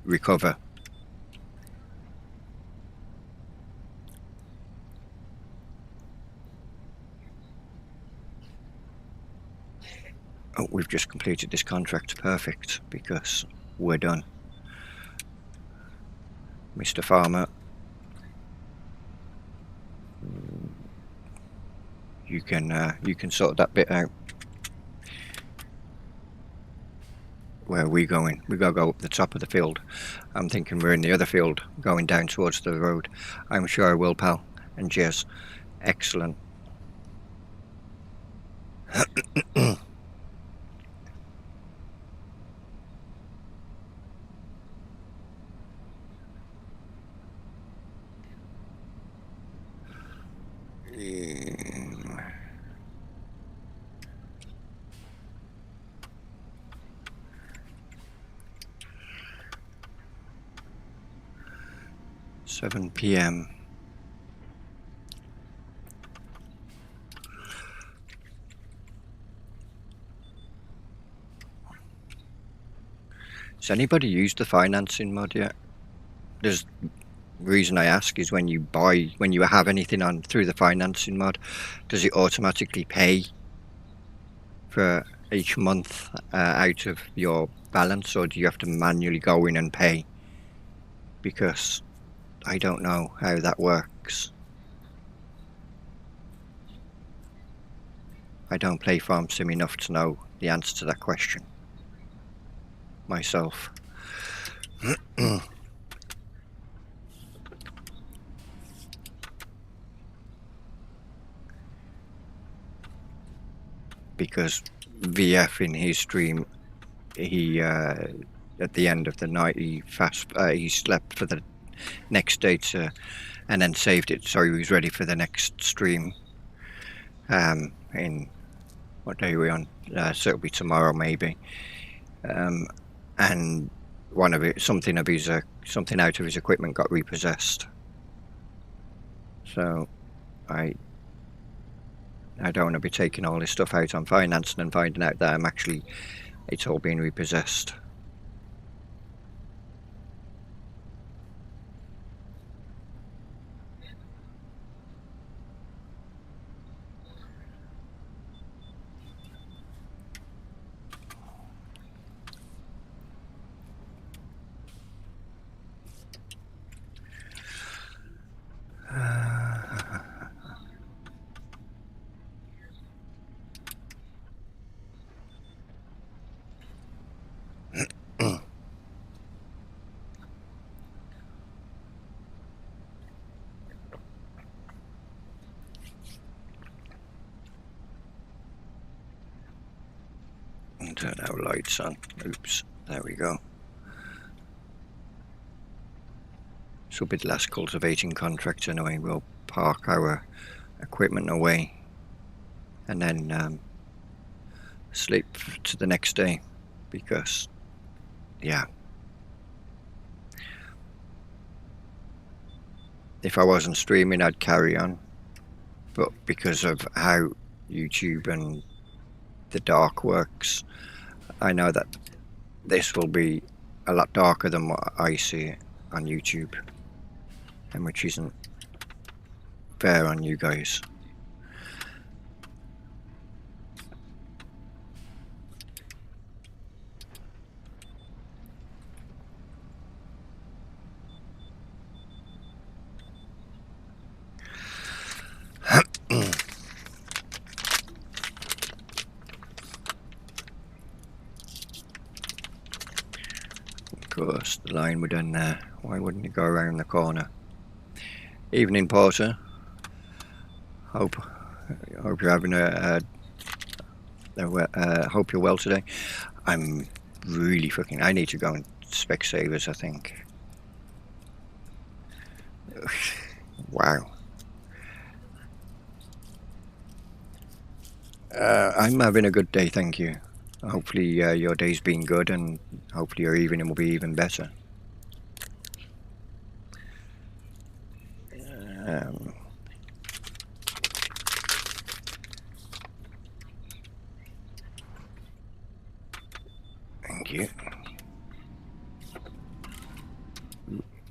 recover. Oh, we've just completed this contract. Perfect, because we're done. Mr. Farmer, you can sort that bit out. Where are we going? We gotta go up the top of the field. I'm thinking we're in the other field, going down towards the road. I'm sure I will, pal. And cheers. Excellent. 7 p.m. Has anybody used the financing mod yet? There's reason I ask is when you have anything on through the financing mod, does it automatically pay for each month out of your balance, or do you have to manually go in and pay? Because I don't know how that works. I don't play Farm Sim enough to know the answer to that question myself. Because VF in his stream, he at the end of the night he slept for the next day and then saved it, so he was ready for the next stream. In what day are we on? So it'll be tomorrow maybe. And something out of his equipment got repossessed. So I don't want to be taking all this stuff out on finance and then finding out that it's all being repossessed. Turn our lights on. Oops, there we go. So be the last cultivating contract anyway. We'll park our equipment away and then sleep to the next day, because yeah, if I wasn't streaming I'd carry on, but because of how YouTube and the dark works, I know that this will be a lot darker than what I see on YouTube, and which isn't fair on you guys. Of course, the line would end there. Why wouldn't it go around the corner? Evening, Porter. Hope you're having hope you're well today. I'm really fucking. I need to go and Specsavers, I think. Wow. I'm having a good day, thank you. Hopefully your day's been good, and hopefully your evening will be even better. Thank you.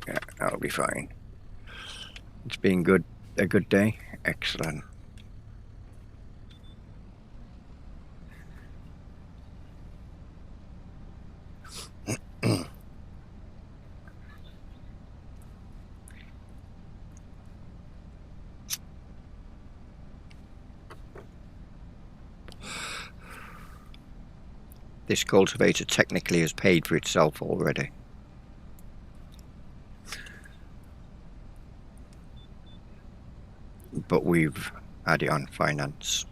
Yeah, that'll be fine. It's been good. A good day. Excellent. This cultivator technically has paid for itself already. But we've had it on finance,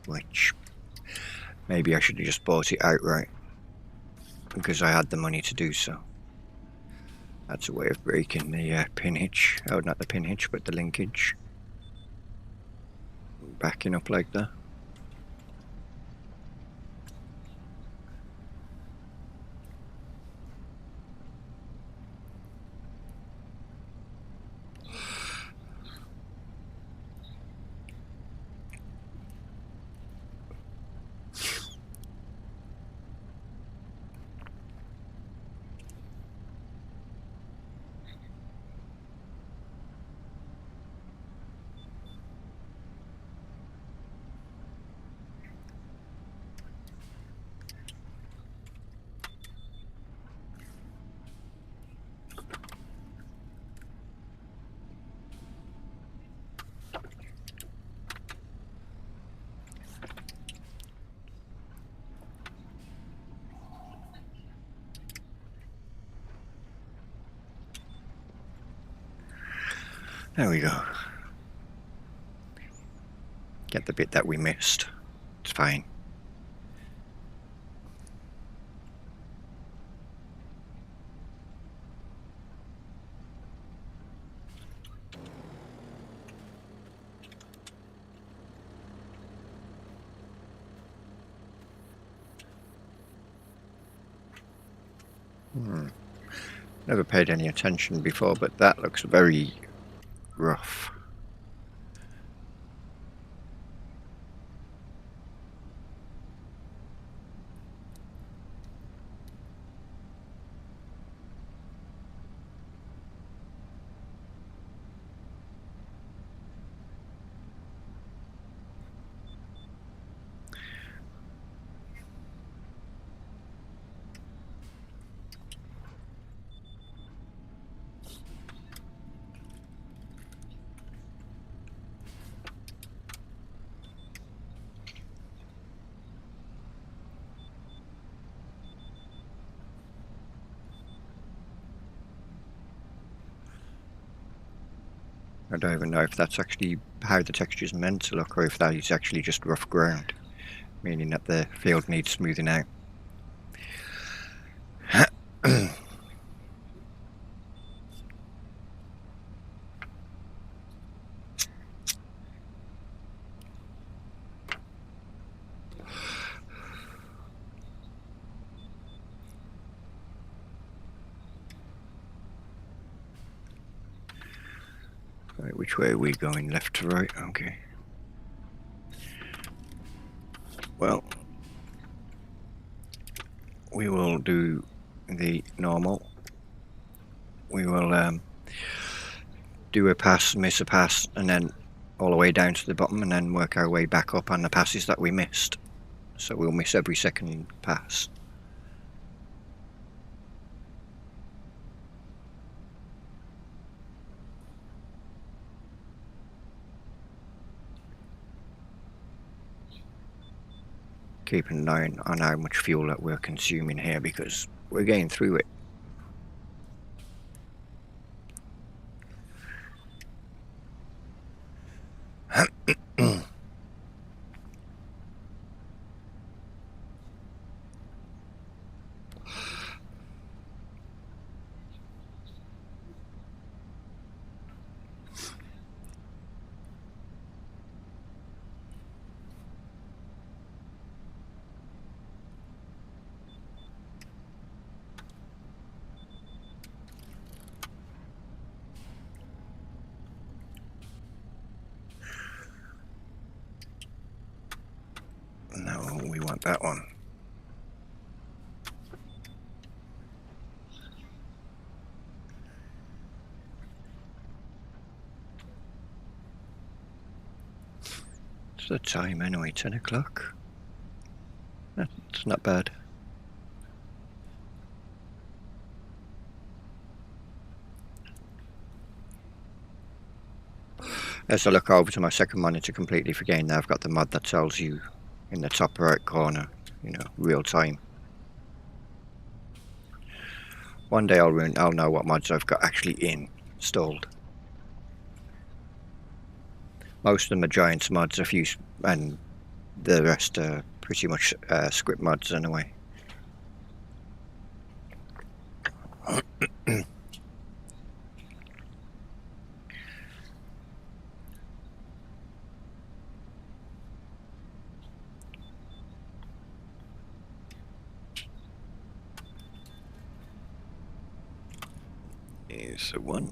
which maybe I should have just bought it outright because I had the money to do so. That's a way of breaking the pin hitch. Oh, not the pin hitch, but the linkage. Backing up like that. There we go. Get the bit that we missed. It's fine. Never paid any attention before, but that looks very rough. I don't even know if that's actually how the texture is meant to look, or if that is actually just rough ground, meaning that the field needs smoothing out. Right, which way are we going? Left to right? Okay. Well, we will do the normal. We will do a pass, miss a pass, and then all the way down to the bottom, and then work our way back up on the passes that we missed. So we'll miss every second pass. Keep an eye on how much fuel that we're consuming here, because we're getting through it. No, we want that one. the time anyway? 10 o'clock. That's not bad. As I look over to my second monitor, completely forgetting that I've got the mod that tells you in the top right corner, you know, real time. One day I'll know what mods I've got actually installed. Most of them are Giants mods, a few, and the rest are pretty much script mods anyway. Here's the one.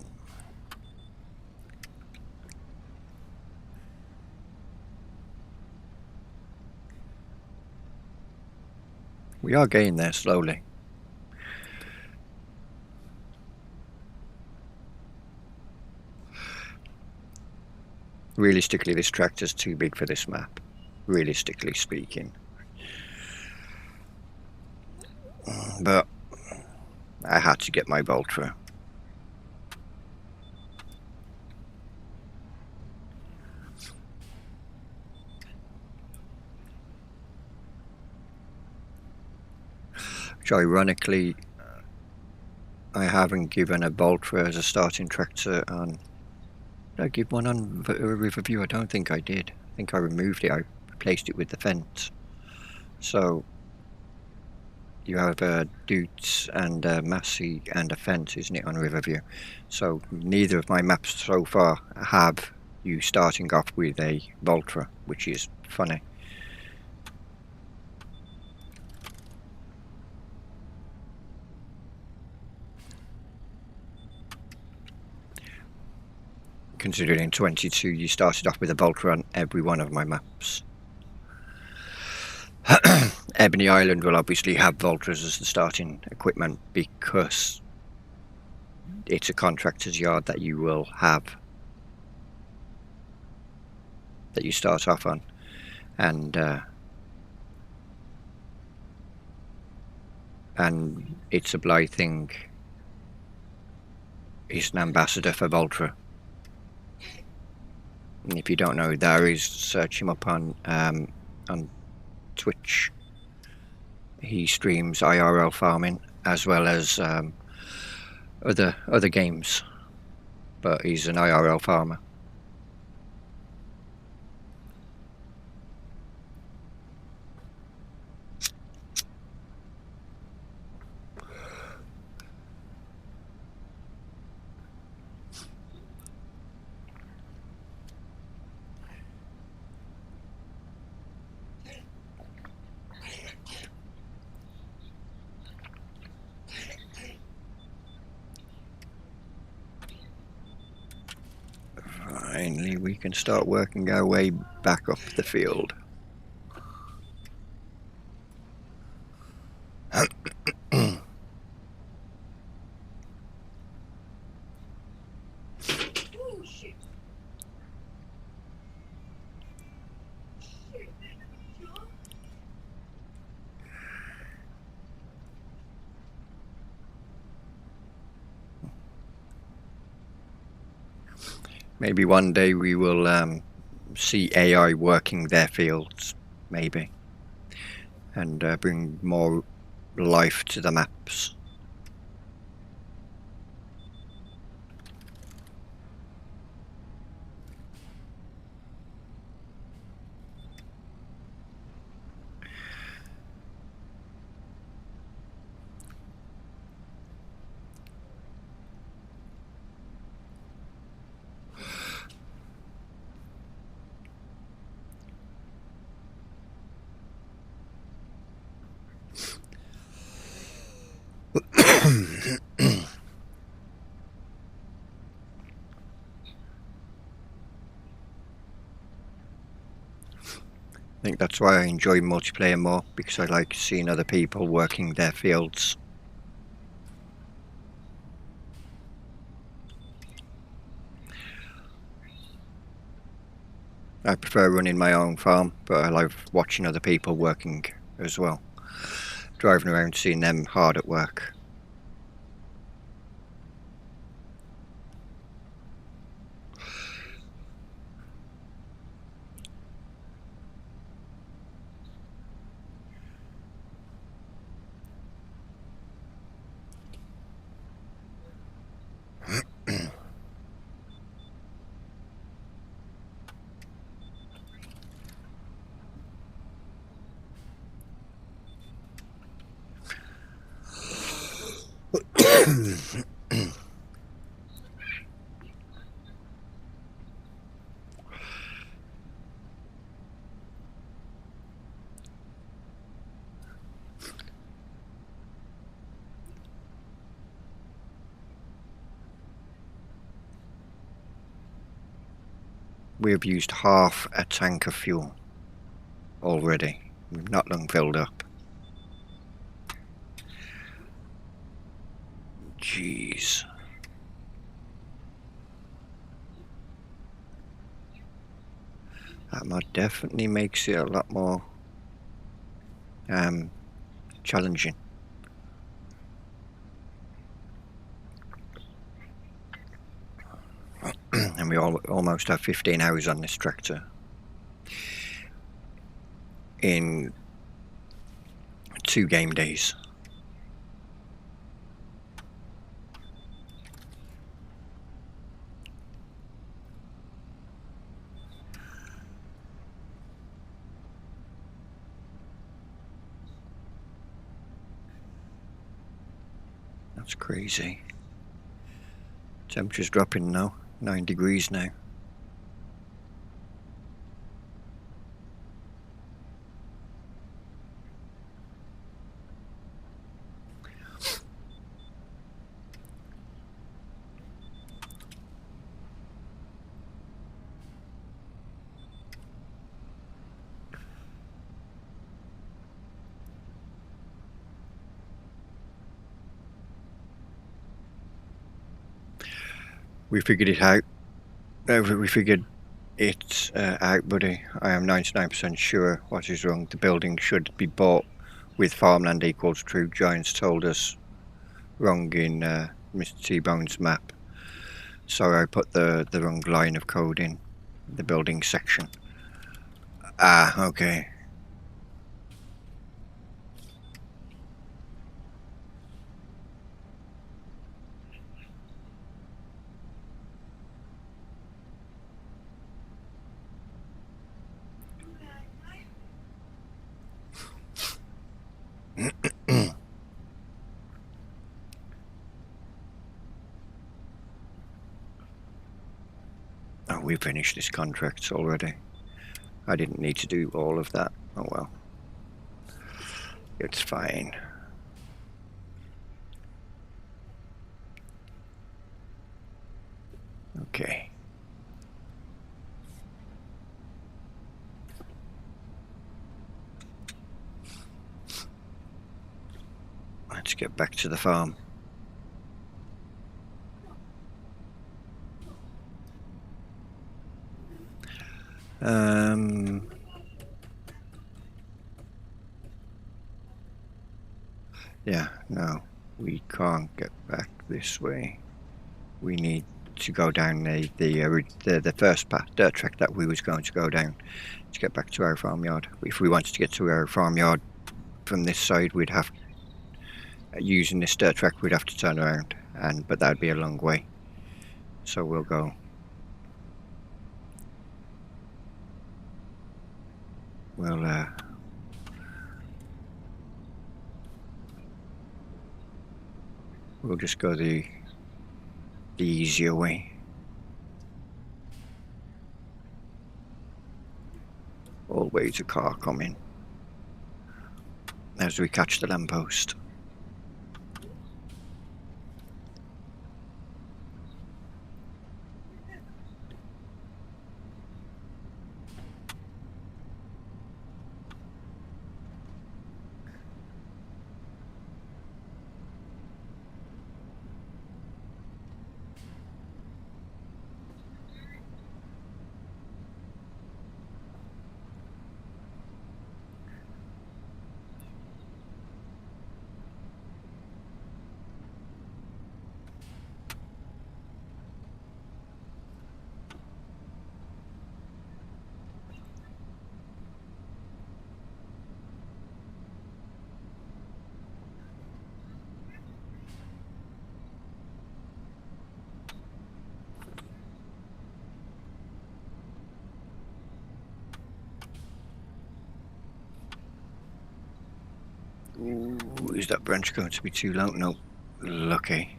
We are getting there slowly. Realistically, this tractor's too big for this map, realistically speaking. But I had to get my Voltra. Which ironically, I haven't given a Voltra as a starting tractor on... Did I give one on Riverview? I don't think I did. I think I removed it. I replaced it with the fence. So you have a Dutes and a Massey and a fence, isn't it, on Riverview? So neither of my maps so far have you starting off with a Voltra, which is funny. Considering in 22 you started off with a Voltra on every one of my maps. Ebony Island will obviously have Voltras as the starting equipment because it's a contractor's yard that you will have, that you start off on, and It's a Blythe thing is an ambassador for Voltra. And if you don't know who that is, search him up on Twitch. He streams IRL farming as well as other games, but he's an IRL farmer. Finally, we can start working our way back up the field. Maybe one day we will see AI working their fields, maybe, and bring more life to the maps. I think that's why I enjoy multiplayer more, because I like seeing other people working their fields. I prefer running my own farm, but I love watching other people working as well. Driving around, seeing them hard at work. We have used half a tank of fuel already. We've not long filled up. Jeez. That definitely makes it a lot more challenging. And we almost have 15 hours on this tractor. In 2 game days. That's crazy. Temperature's dropping now, 9 degrees now. We figured it out. We figured it out, buddy. I am 99% sure what is wrong. The building should be bought with farmland equals true. Giants told us wrong in Mr. T-Bone's map. So I put the wrong line of code in the building section. Ah, okay. Oh, we finished this contract already. I didn't need to do all of that. Oh well. It's fine. Okay. Let's get back to the farm. Yeah, no, we can't get back this way. We need to go down the first path, dirt track that we was going to go down to get back to our farmyard. If we wanted to get to our farmyard from this side, we'd have using this dirt track. We'd have to turn around, but that'd be a long way. So we'll go. We'll just go the easier way. Always a car coming as we catch the lamppost. Is that branch going to be too low? No. Lucky.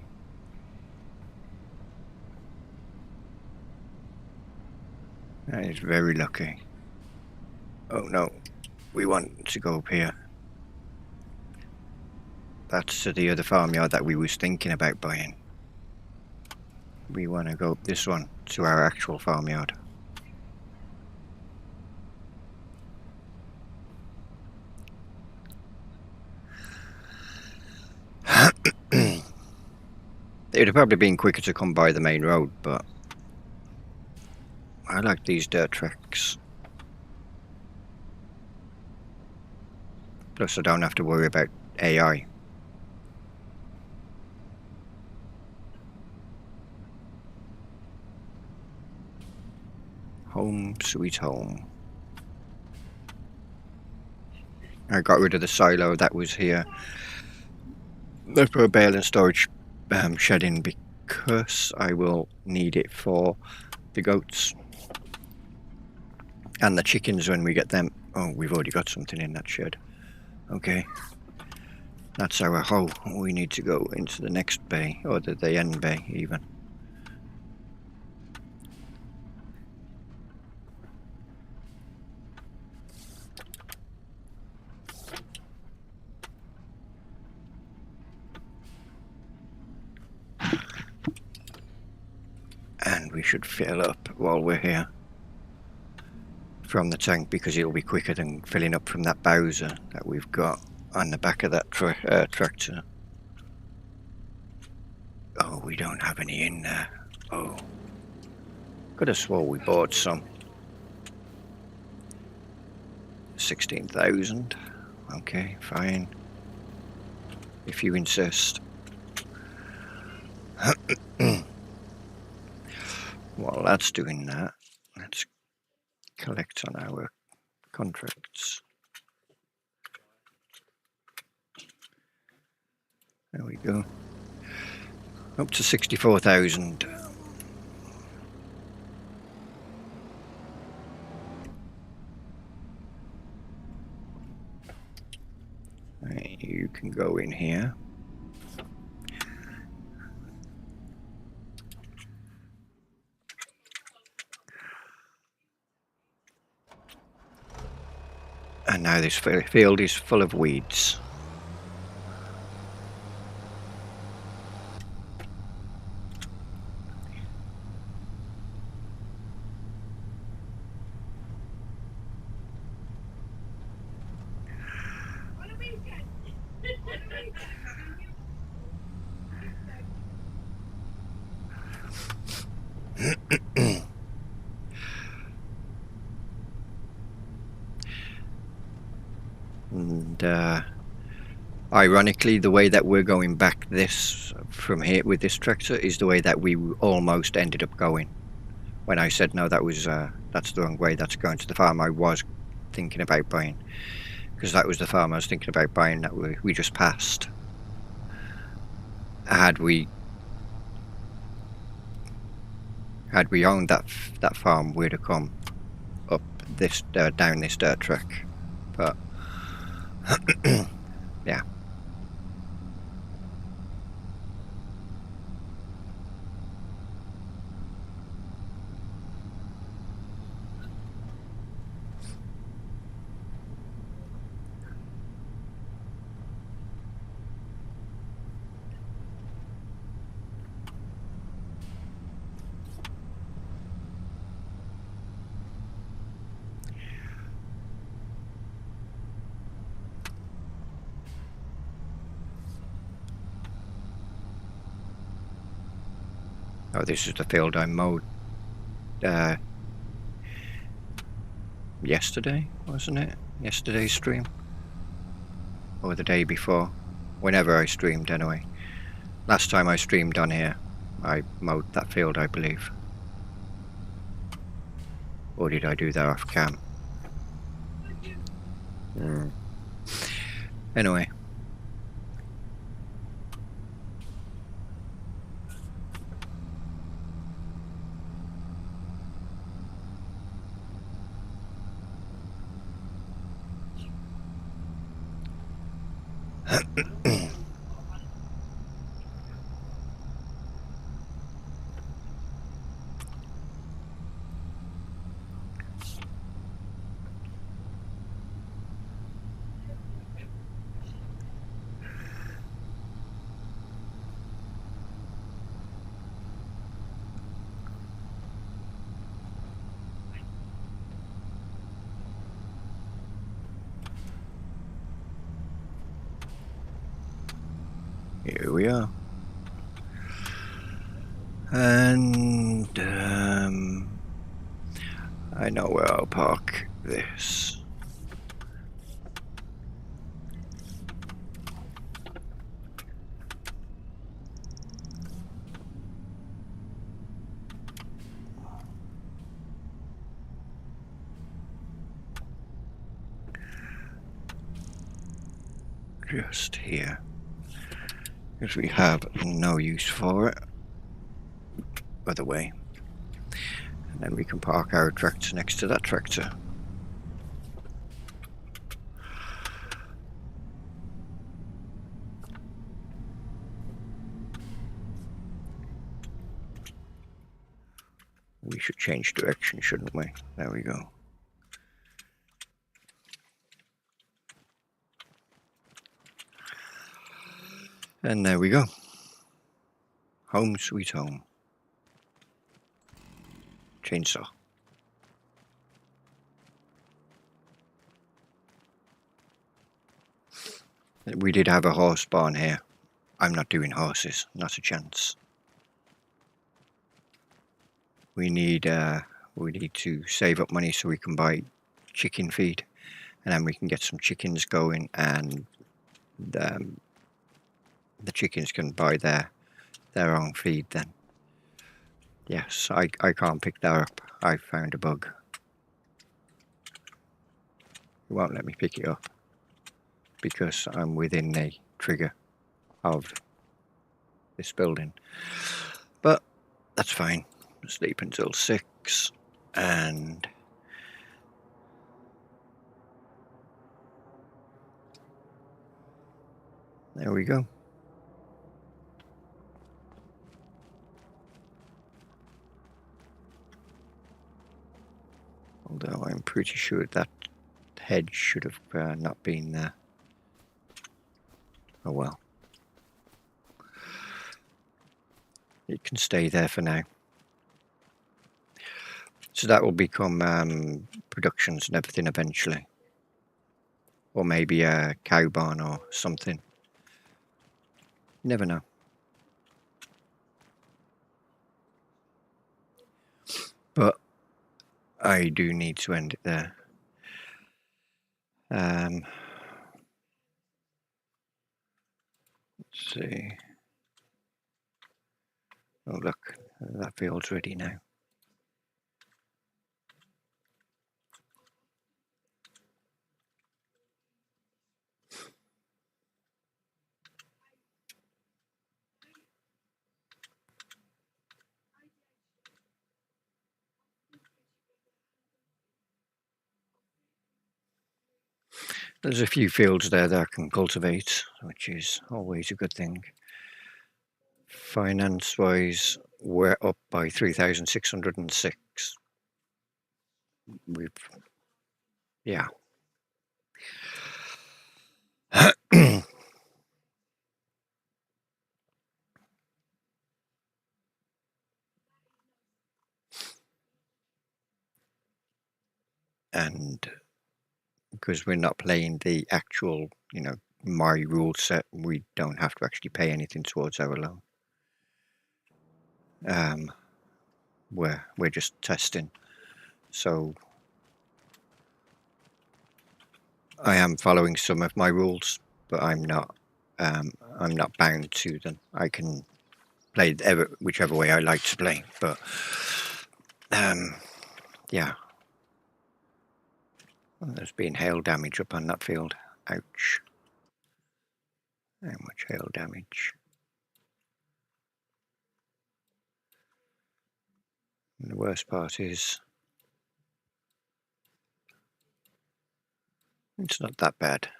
That is very lucky. Oh no, we want to go up here. That's to the other farmyard that we was thinking about buying. We want to go up this one to our actual farmyard. It would have probably been quicker to come by the main road, but I like these dirt tracks. Plus I don't have to worry about AI. Home sweet home. I got rid of the silo that was here. I put a bale and storage shed in because I will need it for the goats and the chickens when we get them. Oh, we've already got something in that shed. Okay, that's our hoe. We need to go into the next bay, or the end bay even. And we should fill up while we're here from the tank, because it'll be quicker than filling up from that Bowser that we've got on the back of that tractor. Oh, we don't have any in there. Oh, could have swore we bought some. 16,000. Okay, fine. If you insist. While that's doing that, let's collect on our contracts. There we go. Up to 64,000. You can go in here. And now this field is full of weeds. And ironically, the way that we're going back this from here with this tractor is the way that we almost ended up going. When I said no, that's the wrong way, that's going to the farm I was thinking about buying, because that was the farm I was thinking about buying that we just passed. Had we owned that farm, we'd have come up this down this dirt track, but yeah. Oh, this is the field I mowed yesterday, wasn't it? Yesterday's stream? Or the day before? Whenever I streamed, anyway. Last time I streamed on here, I mowed that field, I believe. Or did I do that off cam? Anyway. Here we are. And I know where I'll park this. Just here. Because we have no use for it. Other way. And then we can park our tractor next to that tractor. We should change direction, shouldn't we? There we go. And there we go. Home sweet home. Chainsaw. We did have a horse barn here. I'm not doing horses, not a chance. We need to save up money so we can buy chicken feed, and then we can get some chickens going, and the chickens can buy their own feed then. Yes, I can't pick that up. I found a bug. It won't let me pick it up because I'm within the trigger of this building. But that's fine. Sleep until 6, and there we go. Although I'm pretty sure that hedge should have not been there. Oh well. It can stay there for now. So that will become productions and everything eventually. Or maybe a cow barn or something. Never know. But I do need to end it there. Let's see. Oh look, that field's ready now. There's a few fields there that I can cultivate, which is always a good thing. Finance-wise, we're up by 3,606. Yeah. And because we're not playing the actual, my rule set, we don't have to actually pay anything towards our loan. We're just testing. So I am following some of my rules, but I'm not bound to them. I can play whichever way I like to play, but yeah. Well, there's been hail damage up on that field. Ouch. How much hail damage? And the worst part is it's not that bad.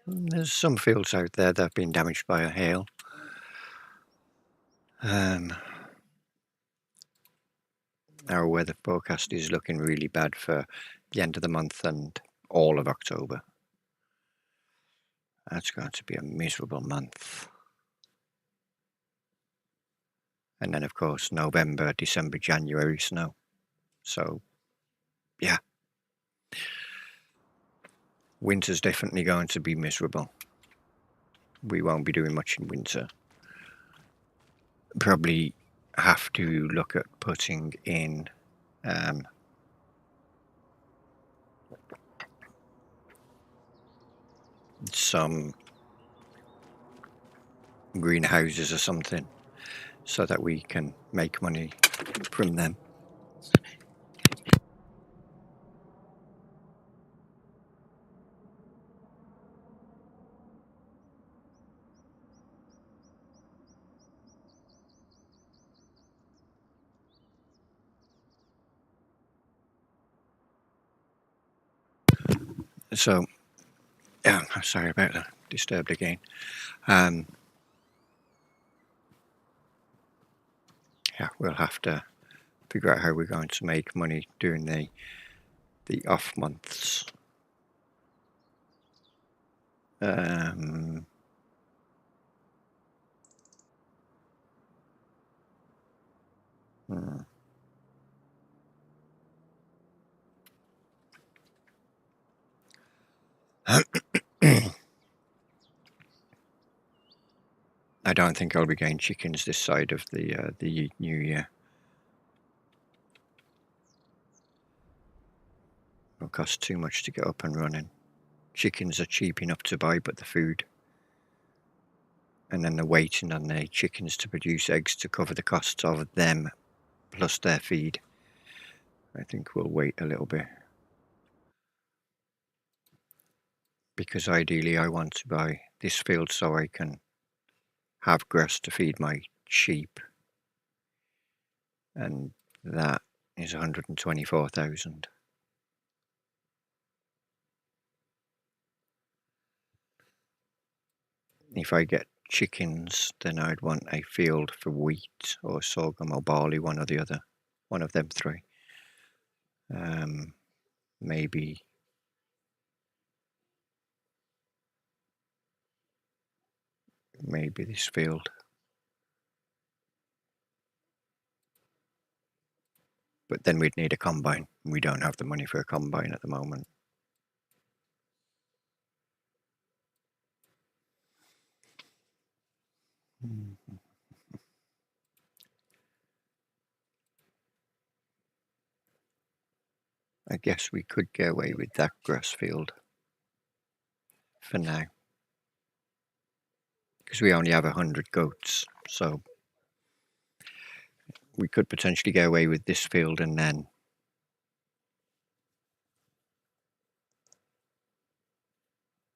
There's some fields out there that have been damaged by a hail. Our weather forecast is looking really bad for the end of the month and all of October. That's going to be a miserable month. And then, of course, November, December, January snow. So, yeah. Winter's definitely going to be miserable. We won't be doing much in winter. Probably have to look at putting in some greenhouses or something so that we can make money from them. So, yeah, sorry about that. Disturbed again. Yeah, we'll have to figure out how we're going to make money during the off months. I don't think I'll be getting chickens this side of the new year. It'll cost too much to get up and running. Chickens are cheap enough to buy, but the food, and then they're waiting on the chickens to produce eggs to cover the costs of them plus their feed. I think we'll wait a little bit, because ideally I want to buy this field so I can have grass to feed my sheep, and that is 124,000. If I get chickens, then I'd want a field for wheat or sorghum or barley, one or the other, one of them three. Maybe this field. But then we'd need a combine. We don't have the money for a combine at the moment. I guess we could get away with that grass field for now, because we only have 100 goats, so we could potentially get away with this field, and then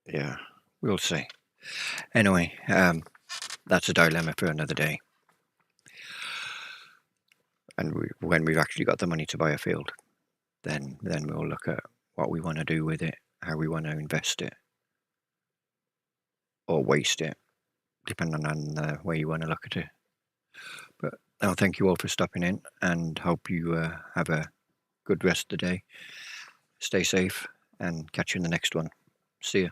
yeah, we'll see. Anyway, that's a dilemma for another day. And when we've actually got the money to buy a field, then we'll look at what we want to do with it, how we want to invest it, or waste it, depending on the way you want to look at it. But I'll thank you all for stopping in, and hope you have a good rest of the day. Stay safe, and catch you in the next one. See ya.